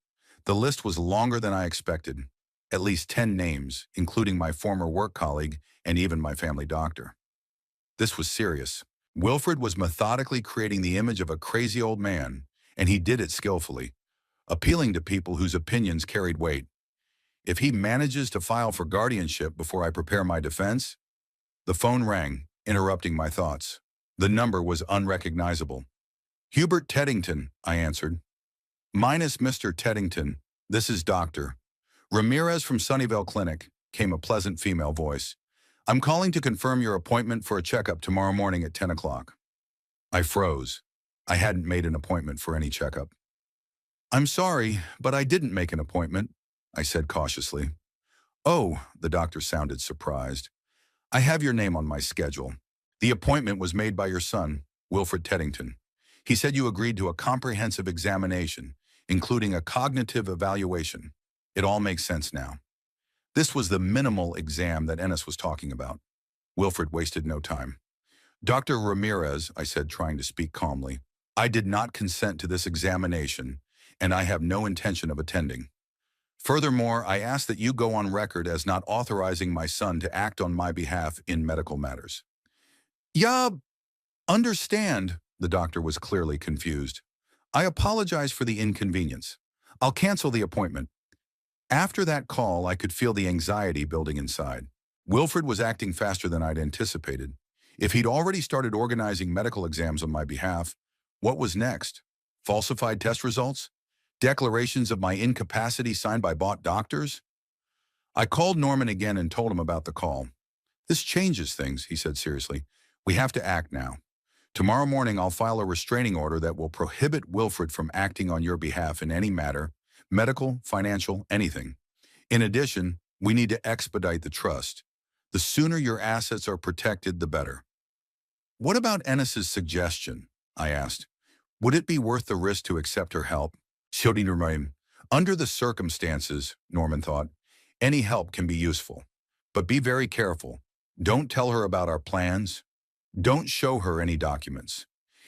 The list was longer than I expected, at least 10 names, including my former work colleague and even my family doctor. This was serious. Wilfred was methodically creating the image of a crazy old man, and he did it skillfully, appealing to people whose opinions carried weight. If he manages to file for guardianship before I prepare my defense. The phone rang, interrupting my thoughts. The number was unrecognizable. Hubert Teddington, I answered. Minus Mr. Teddington, this is Dr. Ramirez from Sunnyvale Clinic, came a pleasant female voice. I'm calling to confirm your appointment for a checkup tomorrow morning at 10 o'clock. I froze. I hadn't made an appointment for any checkup. I'm sorry, but I didn't make an appointment, I said cautiously. Oh, the doctor sounded surprised. I have your name on my schedule. The appointment was made by your son, Wilfred Teddington. He said you agreed to a comprehensive examination, including a cognitive evaluation. It all makes sense now. This was the minimal exam that Ennis was talking about. Wilfred wasted no time. Dr. Ramirez, I said, trying to speak calmly, I did not consent to this examination, and I have no intention of attending. Furthermore, I ask that you go on record as not authorizing my son to act on my behalf in medical matters. Yeah, understand, the doctor was clearly confused. I apologize for the inconvenience. I'll cancel the appointment. After that call, I could feel the anxiety building inside. Wilfred was acting faster than I'd anticipated. If he'd already started organizing medical exams on my behalf, what was next? Falsified test results? Declarations of my incapacity signed by bought doctors? I called Norman again and told him about the call. This changes things, he said seriously. We have to act now. Tomorrow morning, I'll file a restraining order that will prohibit Wilfred from acting on your behalf in any matter, medical, financial, anything. In addition, we need to expedite the trust. The sooner your assets are protected, the better. What about Ennis's suggestion? I asked. Would it be worth the risk to accept her help? Shouldn't remain. Under the circumstances, Norman thought, any help can be useful. But be very careful. Don't tell her about our plans. Don't show her any documents.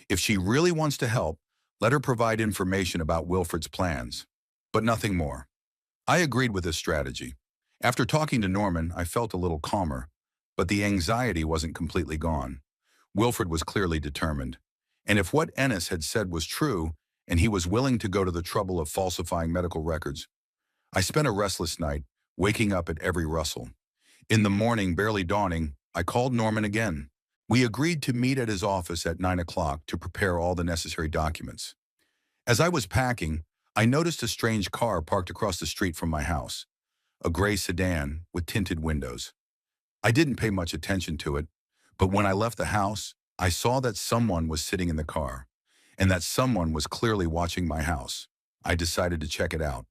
If she really wants to help, let her provide information about Wilfred's plans, but nothing more. I agreed with this strategy. After talking to Norman, I felt a little calmer, but the anxiety wasn't completely gone. Wilfred was clearly determined. And if what Ennis had said was true, and he was willing to go to the trouble of falsifying medical records, I spent a restless night, waking up at every rustle. In the morning, barely dawning, I called Norman again. We agreed to meet at his office at 9 o'clock to prepare all the necessary documents. As I was packing, I noticed a strange car parked across the street from my house, a gray sedan with tinted windows. I didn't pay much attention to it, but when I left the house, I saw that someone was sitting in the car, and that someone was clearly watching my house. I decided to check it out.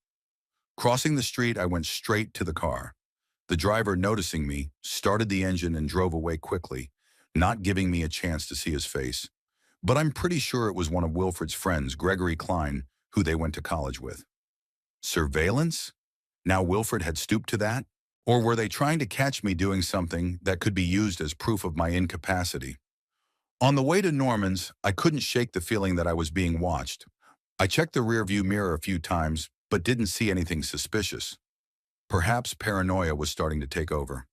Crossing the street, I went straight to the car. The driver, noticing me, started the engine and drove away quickly, not giving me a chance to see his face. But I'm pretty sure it was one of Wilfred's friends, Gregory Klein, who they went to college with. Surveillance? Now Wilfred had stooped to that? Or were they trying to catch me doing something that could be used as proof of my incapacity? On the way to Norman's, I couldn't shake the feeling that I was being watched. I checked the rearview mirror a few times, but didn't see anything suspicious. Perhaps paranoia was starting to take over.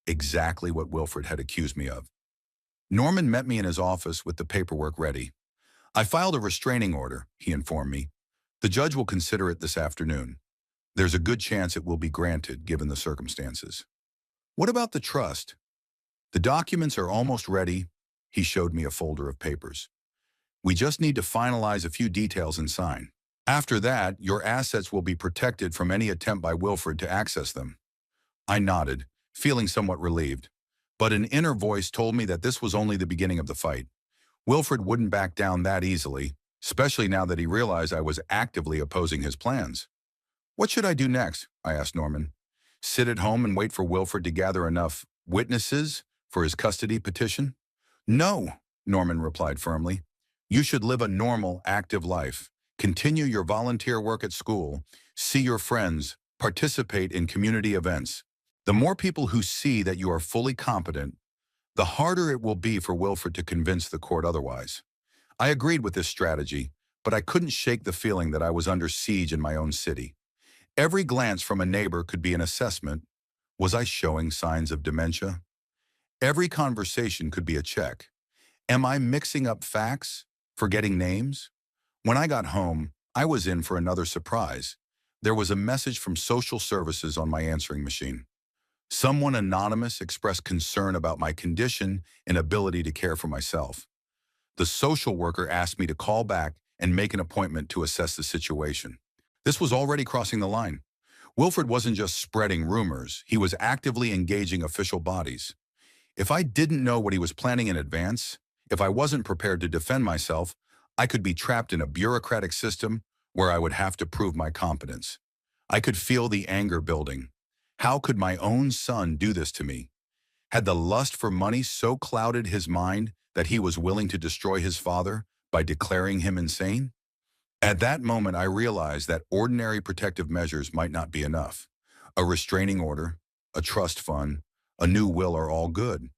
Exactly what Wilfred had accused me of. Norman met me in his office with the paperwork ready. I filed a restraining order, he informed me. The judge will consider it this afternoon. There's a good chance it will be granted, given the circumstances. What about the trust? The documents are almost ready. He showed me a folder of papers. We just need to finalize a few details and sign. After that, your assets will be protected from any attempt by Wilfred to access them. I nodded, feeling somewhat relieved. But an inner voice told me that this was only the beginning of the fight. Wilfred wouldn't back down that easily, especially now that he realized I was actively opposing his plans. What should I do next? I asked Norman. Sit at home and wait for Wilfred to gather enough witnesses for his custody petition? No, Norman replied firmly. You should live a normal, active life. Continue your volunteer work at school, see your friends, participate in community events. The more people who see that you are fully competent, the harder it will be for Wilfred to convince the court otherwise. I agreed with this strategy, but I couldn't shake the feeling that I was under siege in my own city. Every glance from a neighbor could be an assessment. Was I showing signs of dementia? Every conversation could be a check. Am I mixing up facts, forgetting names? When I got home, I was in for another surprise. There was a message from social services on my answering machine. Someone anonymous expressed concern about my condition and ability to care for myself. The social worker asked me to call back and make an appointment to assess the situation. This was already crossing the line. Wilfred wasn't just spreading rumors, he was actively engaging official bodies. If I didn't know what he was planning in advance, if I wasn't prepared to defend myself, I could be trapped in a bureaucratic system where I would have to prove my competence. I could feel the anger building. How could my own son do this to me? Had the lust for money so clouded his mind that he was willing to destroy his father by declaring him insane? At that moment, I realized that ordinary protective measures might not be enough. A restraining order, a trust fund, a new will are all good.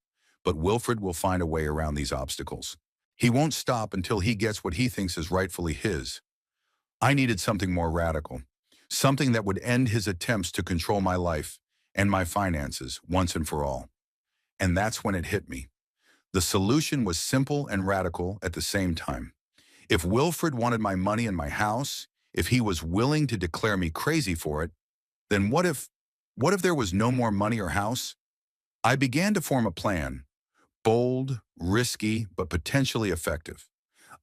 But Wilfred will find a way around these obstacles. He won't stop until he gets what he thinks is rightfully his. I needed something more radical, something that would end his attempts to control my life and my finances once and for all. And that's when it hit me. The solution was simple and radical at the same time. If Wilfred wanted my money and my house, if he was willing to declare me crazy for it, then what if there was no more money or house? I began to form a plan, bold, risky, but potentially effective.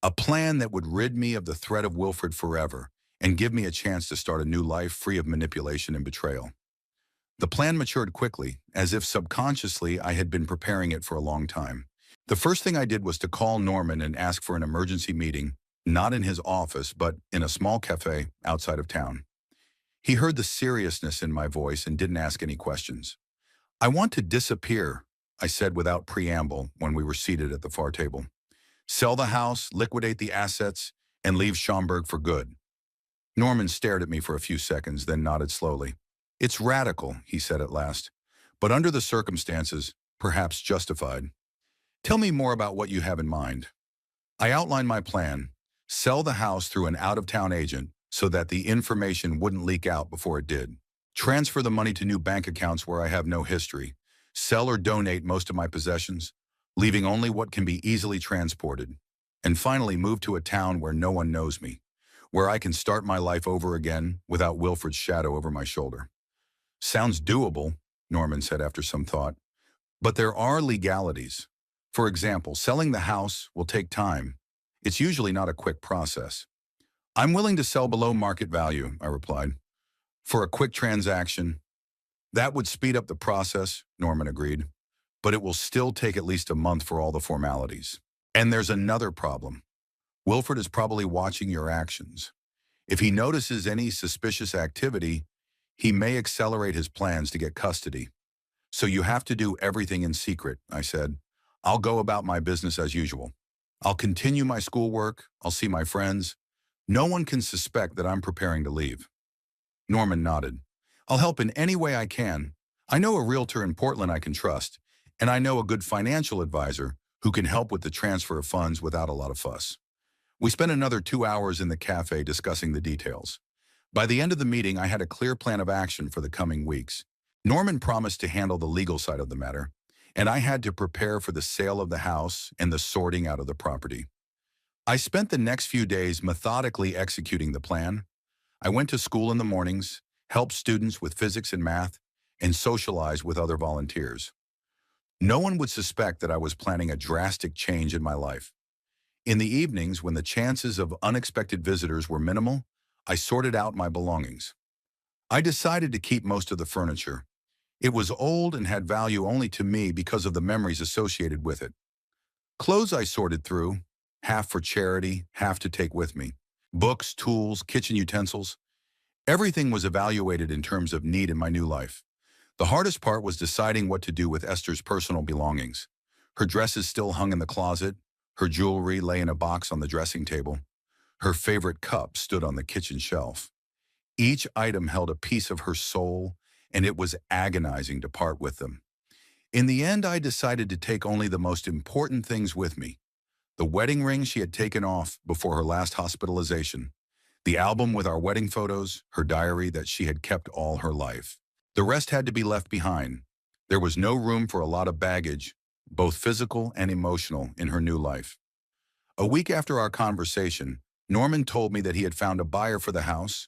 A plan that would rid me of the threat of Wilfred forever and give me a chance to start a new life free of manipulation and betrayal. The plan matured quickly, as if subconsciously I had been preparing it for a long time. The first thing I did was to call Norman and ask for an emergency meeting, not in his office, but in a small cafe outside of town. He heard the seriousness in my voice and didn't ask any questions. I want to disappear, I said without preamble when we were seated at the far table. Sell the house, liquidate the assets, and leave Schaumburg for good. Norman stared at me for a few seconds, then nodded slowly. It's radical, he said at last, but under the circumstances, perhaps justified. Tell me more about what you have in mind. I outlined my plan: sell the house through an out-of-town agent so that the information wouldn't leak out before it did. Transfer the money to new bank accounts where I have no history. Sell or donate most of my possessions, leaving only what can be easily transported. And finally move to a town where no one knows me, where I can start my life over again without Wilfred's shadow over my shoulder. Sounds doable, Norman said after some thought. But there are legalities. For example, selling the house will take time. It's usually not a quick process. I'm willing to sell below market value, I replied. For a quick transaction, that would speed up the process, Norman agreed, but it will still take at least a month for all the formalities. And there's another problem. Wilfred is probably watching your actions. If he notices any suspicious activity, he may accelerate his plans to get custody. So you have to do everything in secret, I said. I'll go about my business as usual. I'll continue my schoolwork, I'll see my friends. No one can suspect that I'm preparing to leave. Norman nodded. I'll help in any way I can. I know a realtor in Portland I can trust, and I know a good financial advisor who can help with the transfer of funds without a lot of fuss. We spent another 2 hours in the cafe discussing the details. By the end of the meeting, I had a clear plan of action for the coming weeks. Norman promised to handle the legal side of the matter, and I had to prepare for the sale of the house and the sorting out of the property. I spent the next few days methodically executing the plan. I went to school in the mornings, helped students with physics and math, and socialized with other volunteers. No one would suspect that I was planning a drastic change in my life. In the evenings, when the chances of unexpected visitors were minimal, I sorted out my belongings. I decided to keep most of the furniture. It was old and had value only to me because of the memories associated with it. Clothes I sorted through, half for charity, half to take with me. Books, tools, kitchen utensils. Everything was evaluated in terms of need in my new life. The hardest part was deciding what to do with Esther's personal belongings. Her dresses still hung in the closet. Her jewelry lay in a box on the dressing table. Her favorite cup stood on the kitchen shelf. Each item held a piece of her soul, and it was agonizing to part with them. In the end, I decided to take only the most important things with me: the wedding ring she had taken off before her last hospitalization, the album with our wedding photos, her diary that she had kept all her life. The rest had to be left behind. There was no room for a lot of baggage, both physical and emotional, in her new life. A week after our conversation, Norman told me that he had found a buyer for the house,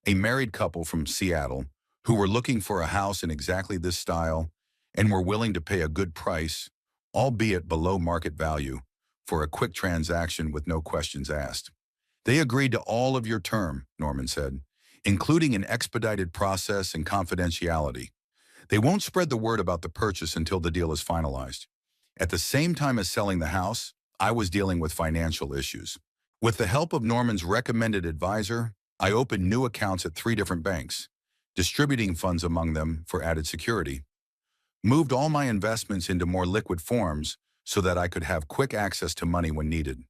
a married couple from Seattle, who were looking for a house in exactly this style and were willing to pay a good price, albeit below market value, for a quick transaction with no questions asked. They agreed to all of your term, Norman said, including an expedited process and confidentiality. They won't spread the word about the purchase until the deal is finalized. At the same time as selling the house, I was dealing with financial issues. With the help of Norman's recommended advisor, I opened new accounts at 3 different banks, distributing funds among them for added security. Moved all my investments into more liquid forms so that I could have quick access to money when needed.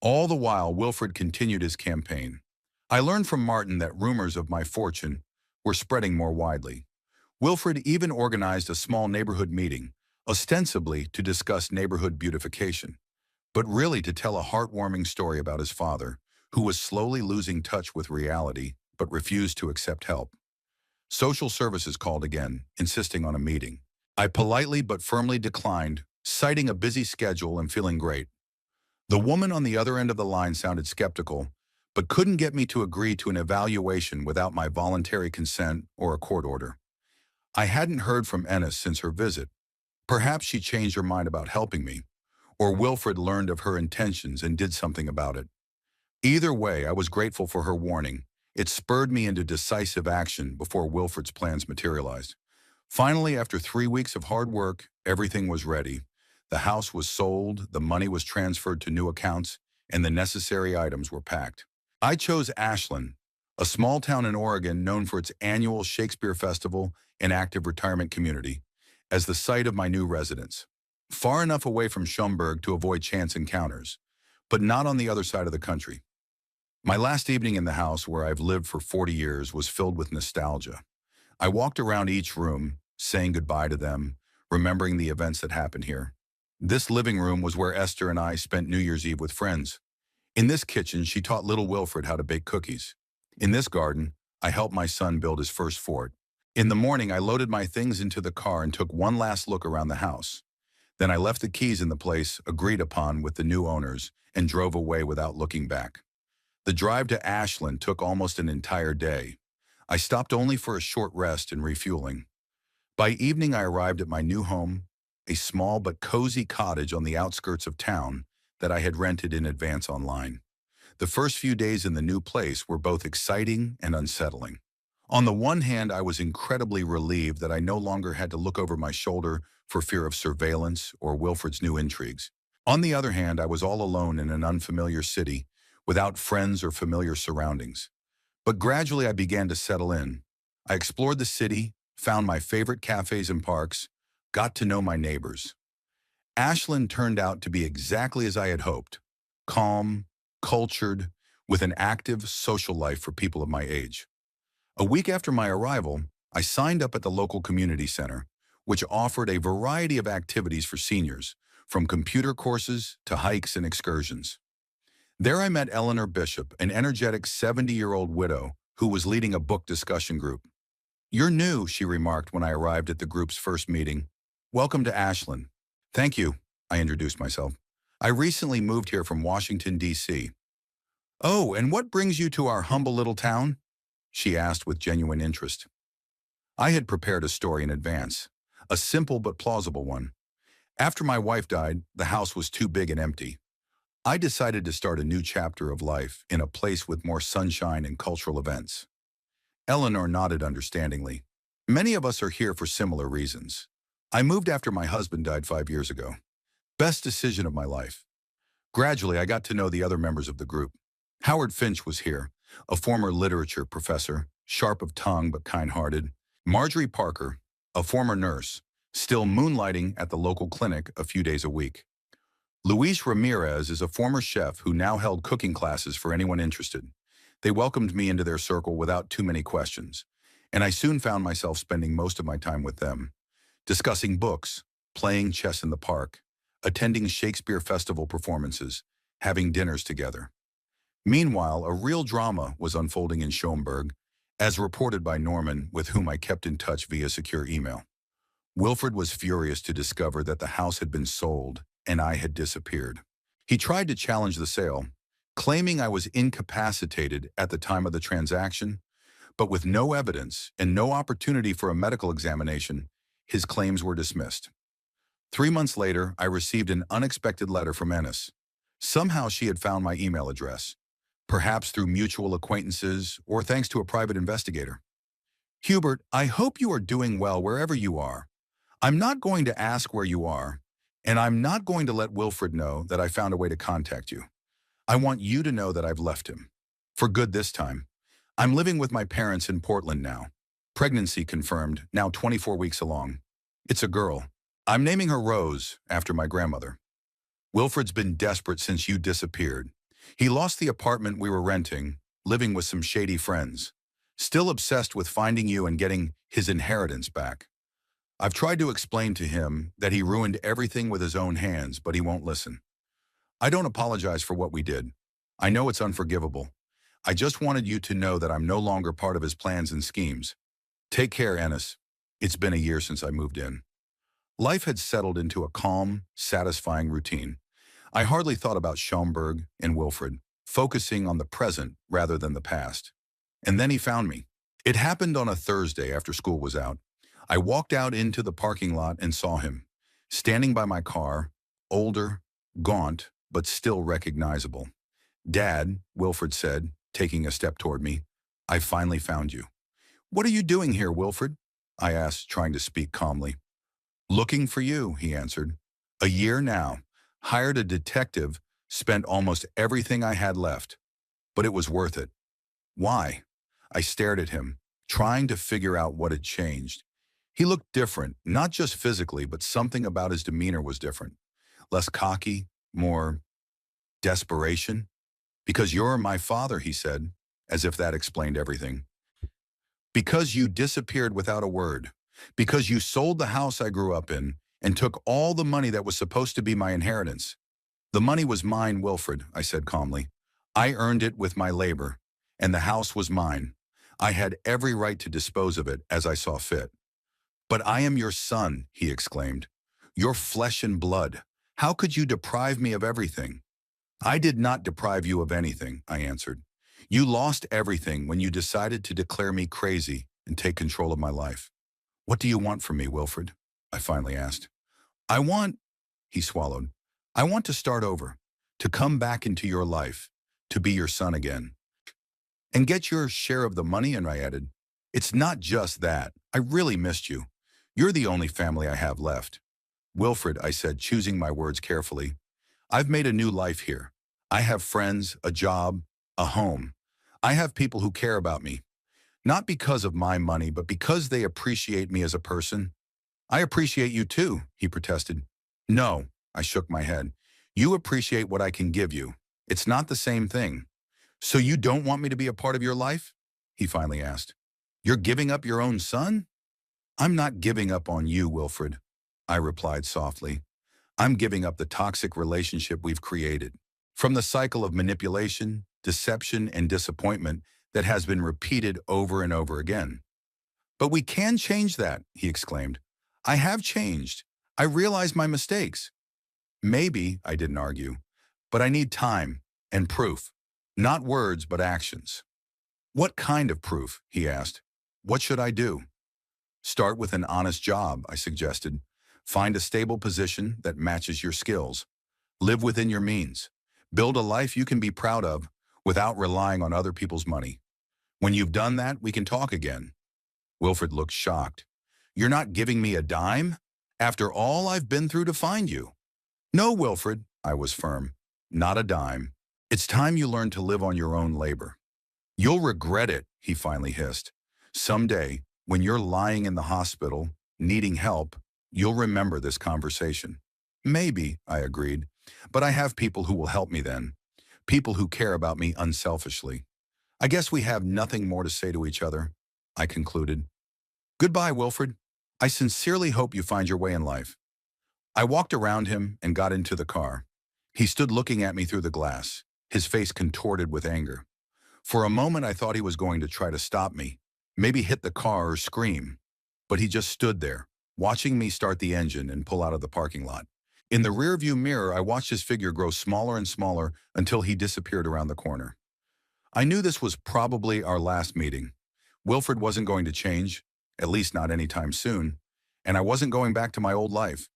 All the while, Wilfred continued his campaign. I learned from Martin that rumors of my fortune were spreading more widely. Wilfred even organized a small neighborhood meeting, ostensibly to discuss neighborhood beautification, but really to tell a heartwarming story about his father, who was slowly losing touch with reality but refused to accept help. Social services called again, insisting on a meeting. I politely but firmly declined, citing a busy schedule and feeling great. The woman on the other end of the line sounded skeptical, but couldn't get me to agree to an evaluation without my voluntary consent or a court order. I hadn't heard from Ennis since her visit. Perhaps she changed her mind about helping me, or Wilfred learned of her intentions and did something about it. Either way, I was grateful for her warning. It spurred me into decisive action before Wilfred's plans materialized. Finally, after 3 weeks of hard work, everything was ready. The house was sold, the money was transferred to new accounts, and the necessary items were packed. I chose Ashland, a small town in Oregon known for its annual Shakespeare Festival and active retirement community, as the site of my new residence. Far enough away from Schaumburg to avoid chance encounters, but not on the other side of the country. My last evening in the house where I've lived for 40 years was filled with nostalgia. I walked around each room, saying goodbye to them, remembering the events that happened here. This living room was where Esther and I spent New Year's Eve with friends. In this kitchen, she taught little Wilfred how to bake cookies. In this garden, I helped my son build his first fort. In the morning, I loaded my things into the car and took one last look around the house. Then I left the keys in the place agreed upon with the new owners and drove away without looking back. The drive to Ashland took almost an entire day. I stopped only for a short rest and refueling. By evening, I arrived at my new home, a small but cozy cottage on the outskirts of town that I had rented in advance online. The first few days in the new place were both exciting and unsettling. On the one hand, I was incredibly relieved that I no longer had to look over my shoulder for fear of surveillance or Wilfred's new intrigues. On the other hand, I was all alone in an unfamiliar city, without friends or familiar surroundings. But gradually I began to settle in. I explored the city, found my favorite cafes and parks, got to know my neighbors. Ashland turned out to be exactly as I had hoped. Calm, cultured, with an active social life for people of my age. A week after my arrival, I signed up at the local community center, which offered a variety of activities for seniors, from computer courses to hikes and excursions. There I met Eleanor Bishop, an energetic 70-year-old widow who was leading a book discussion group. "You're new," she remarked when I arrived at the group's first meeting. "Welcome to Ashland." "Thank you," I introduced myself. "I recently moved here from Washington, D.C." "Oh, and what brings you to our humble little town?" she asked with genuine interest. I had prepared a story in advance, a simple but plausible one. After my wife died, the house was too big and empty. I decided to start a new chapter of life in a place with more sunshine and cultural events. Eleanor nodded understandingly. "Many of us are here for similar reasons. I moved after my husband died 5 years ago. Best decision of my life." Gradually, I got to know the other members of the group. Howard Finch was here, a former literature professor, sharp of tongue but kind-hearted. Marjorie Parker, a former nurse, still moonlighting at the local clinic a few days a week. Luis Ramirez is a former chef who now held cooking classes for anyone interested. They welcomed me into their circle without too many questions, and I soon found myself spending most of my time with them, discussing books, playing chess in the park, attending Shakespeare Festival performances, having dinners together. Meanwhile, a real drama was unfolding in Schaumburg, as reported by Norman, with whom I kept in touch via secure email. Wilfred was furious to discover that the house had been sold and I had disappeared. He tried to challenge the sale, claiming I was incapacitated at the time of the transaction, but with no evidence and no opportunity for a medical examination, his claims were dismissed. 3 months later, I received an unexpected letter from Ennis. Somehow she had found my email address, perhaps through mutual acquaintances or thanks to a private investigator. "Hubert, I hope you are doing well wherever you are. I'm not going to ask where you are, and I'm not going to let Wilfred know that I found a way to contact you. I want you to know that I've left him. For good this time. I'm living with my parents in Portland now. Pregnancy confirmed, now 24 weeks along. It's a girl. I'm naming her Rose, after my grandmother. Wilfred's been desperate since you disappeared. He lost the apartment we were renting, living with some shady friends. Still obsessed with finding you and getting his inheritance back. I've tried to explain to him that he ruined everything with his own hands, but he won't listen. I don't apologize for what we did. I know it's unforgivable. I just wanted you to know that I'm no longer part of his plans and schemes. Take care, Ennis. It's been a year since I moved in." Life had settled into a calm, satisfying routine. I hardly thought about Schaumburg and Wilfred, focusing on the present rather than the past. And then he found me. It happened on a Thursday after school was out. I walked out into the parking lot and saw him, standing by my car, older, gaunt, but still recognizable. "Dad," Wilfred said, taking a step toward me, "I finally found you." "What are you doing here, Wilfred?" I asked, trying to speak calmly. "Looking for you," he answered. "A year now. Hired a detective, spent almost everything I had left. But it was worth it." "Why?" I stared at him, trying to figure out what had changed. He looked different, not just physically, but something about his demeanor was different. Less cocky, more desperation. Because you're my father, he said, as if that explained everything. Because you disappeared without a word. Because you sold the house I grew up in and took all the money that was supposed to be my inheritance. The money was mine, Wilfred, I said calmly. I earned it with my labor, and the house was mine. I had every right to dispose of it as I saw fit. But I am your son, he exclaimed. Your flesh and blood. How could you deprive me of everything? I did not deprive you of anything, I answered. You lost everything when you decided to declare me crazy and take control of my life. What do you want from me, Wilfred? I finally asked. I want, he swallowed. I want to start over, to come back into your life, to be your son again. And get your share of the money, and I added, it's not just that. I really missed you. You're the only family I have left. Wilfred, I said, choosing my words carefully, I've made a new life here. I have friends, a job, a home. I have people who care about me, not because of my money, but because they appreciate me as a person. I appreciate you too, he protested. No, I shook my head. You appreciate what I can give you. It's not the same thing. So you don't want me to be a part of your life? He finally asked. You're giving up your own son? I'm not giving up on you, Wilfred, I replied softly. I'm giving up the toxic relationship we've created. From the cycle of manipulation, deception, and disappointment that has been repeated over and over again. But we can change that, he exclaimed. I have changed. I realize my mistakes. Maybe, I didn't argue, but I need time and proof. Not words, but actions. What kind of proof? He asked. What should I do? Start with an honest job, I suggested. Find a stable position that matches your skills. Live within your means. Build a life you can be proud of without relying on other people's money. When you've done that, we can talk again. Wilfred looked shocked. You're not giving me a dime? After all I've been through to find you? No, Wilfred, I was firm. Not a dime. It's time you learn to live on your own labor. You'll regret it, he finally hissed. Someday, when you're lying in the hospital, needing help, you'll remember this conversation. Maybe, I agreed, but I have people who will help me then. People who care about me unselfishly. I guess we have nothing more to say to each other, I concluded. Goodbye, Wilfred. I sincerely hope you find your way in life. I walked around him and got into the car. He stood looking at me through the glass, his face contorted with anger. For a moment, I thought he was going to try to stop me, maybe hit the car or scream. But he just stood there, watching me start the engine and pull out of the parking lot. In the rearview mirror, I watched his figure grow smaller and smaller until he disappeared around the corner. I knew this was probably our last meeting. Wilfred wasn't going to change, at least not anytime soon, and I wasn't going back to my old life.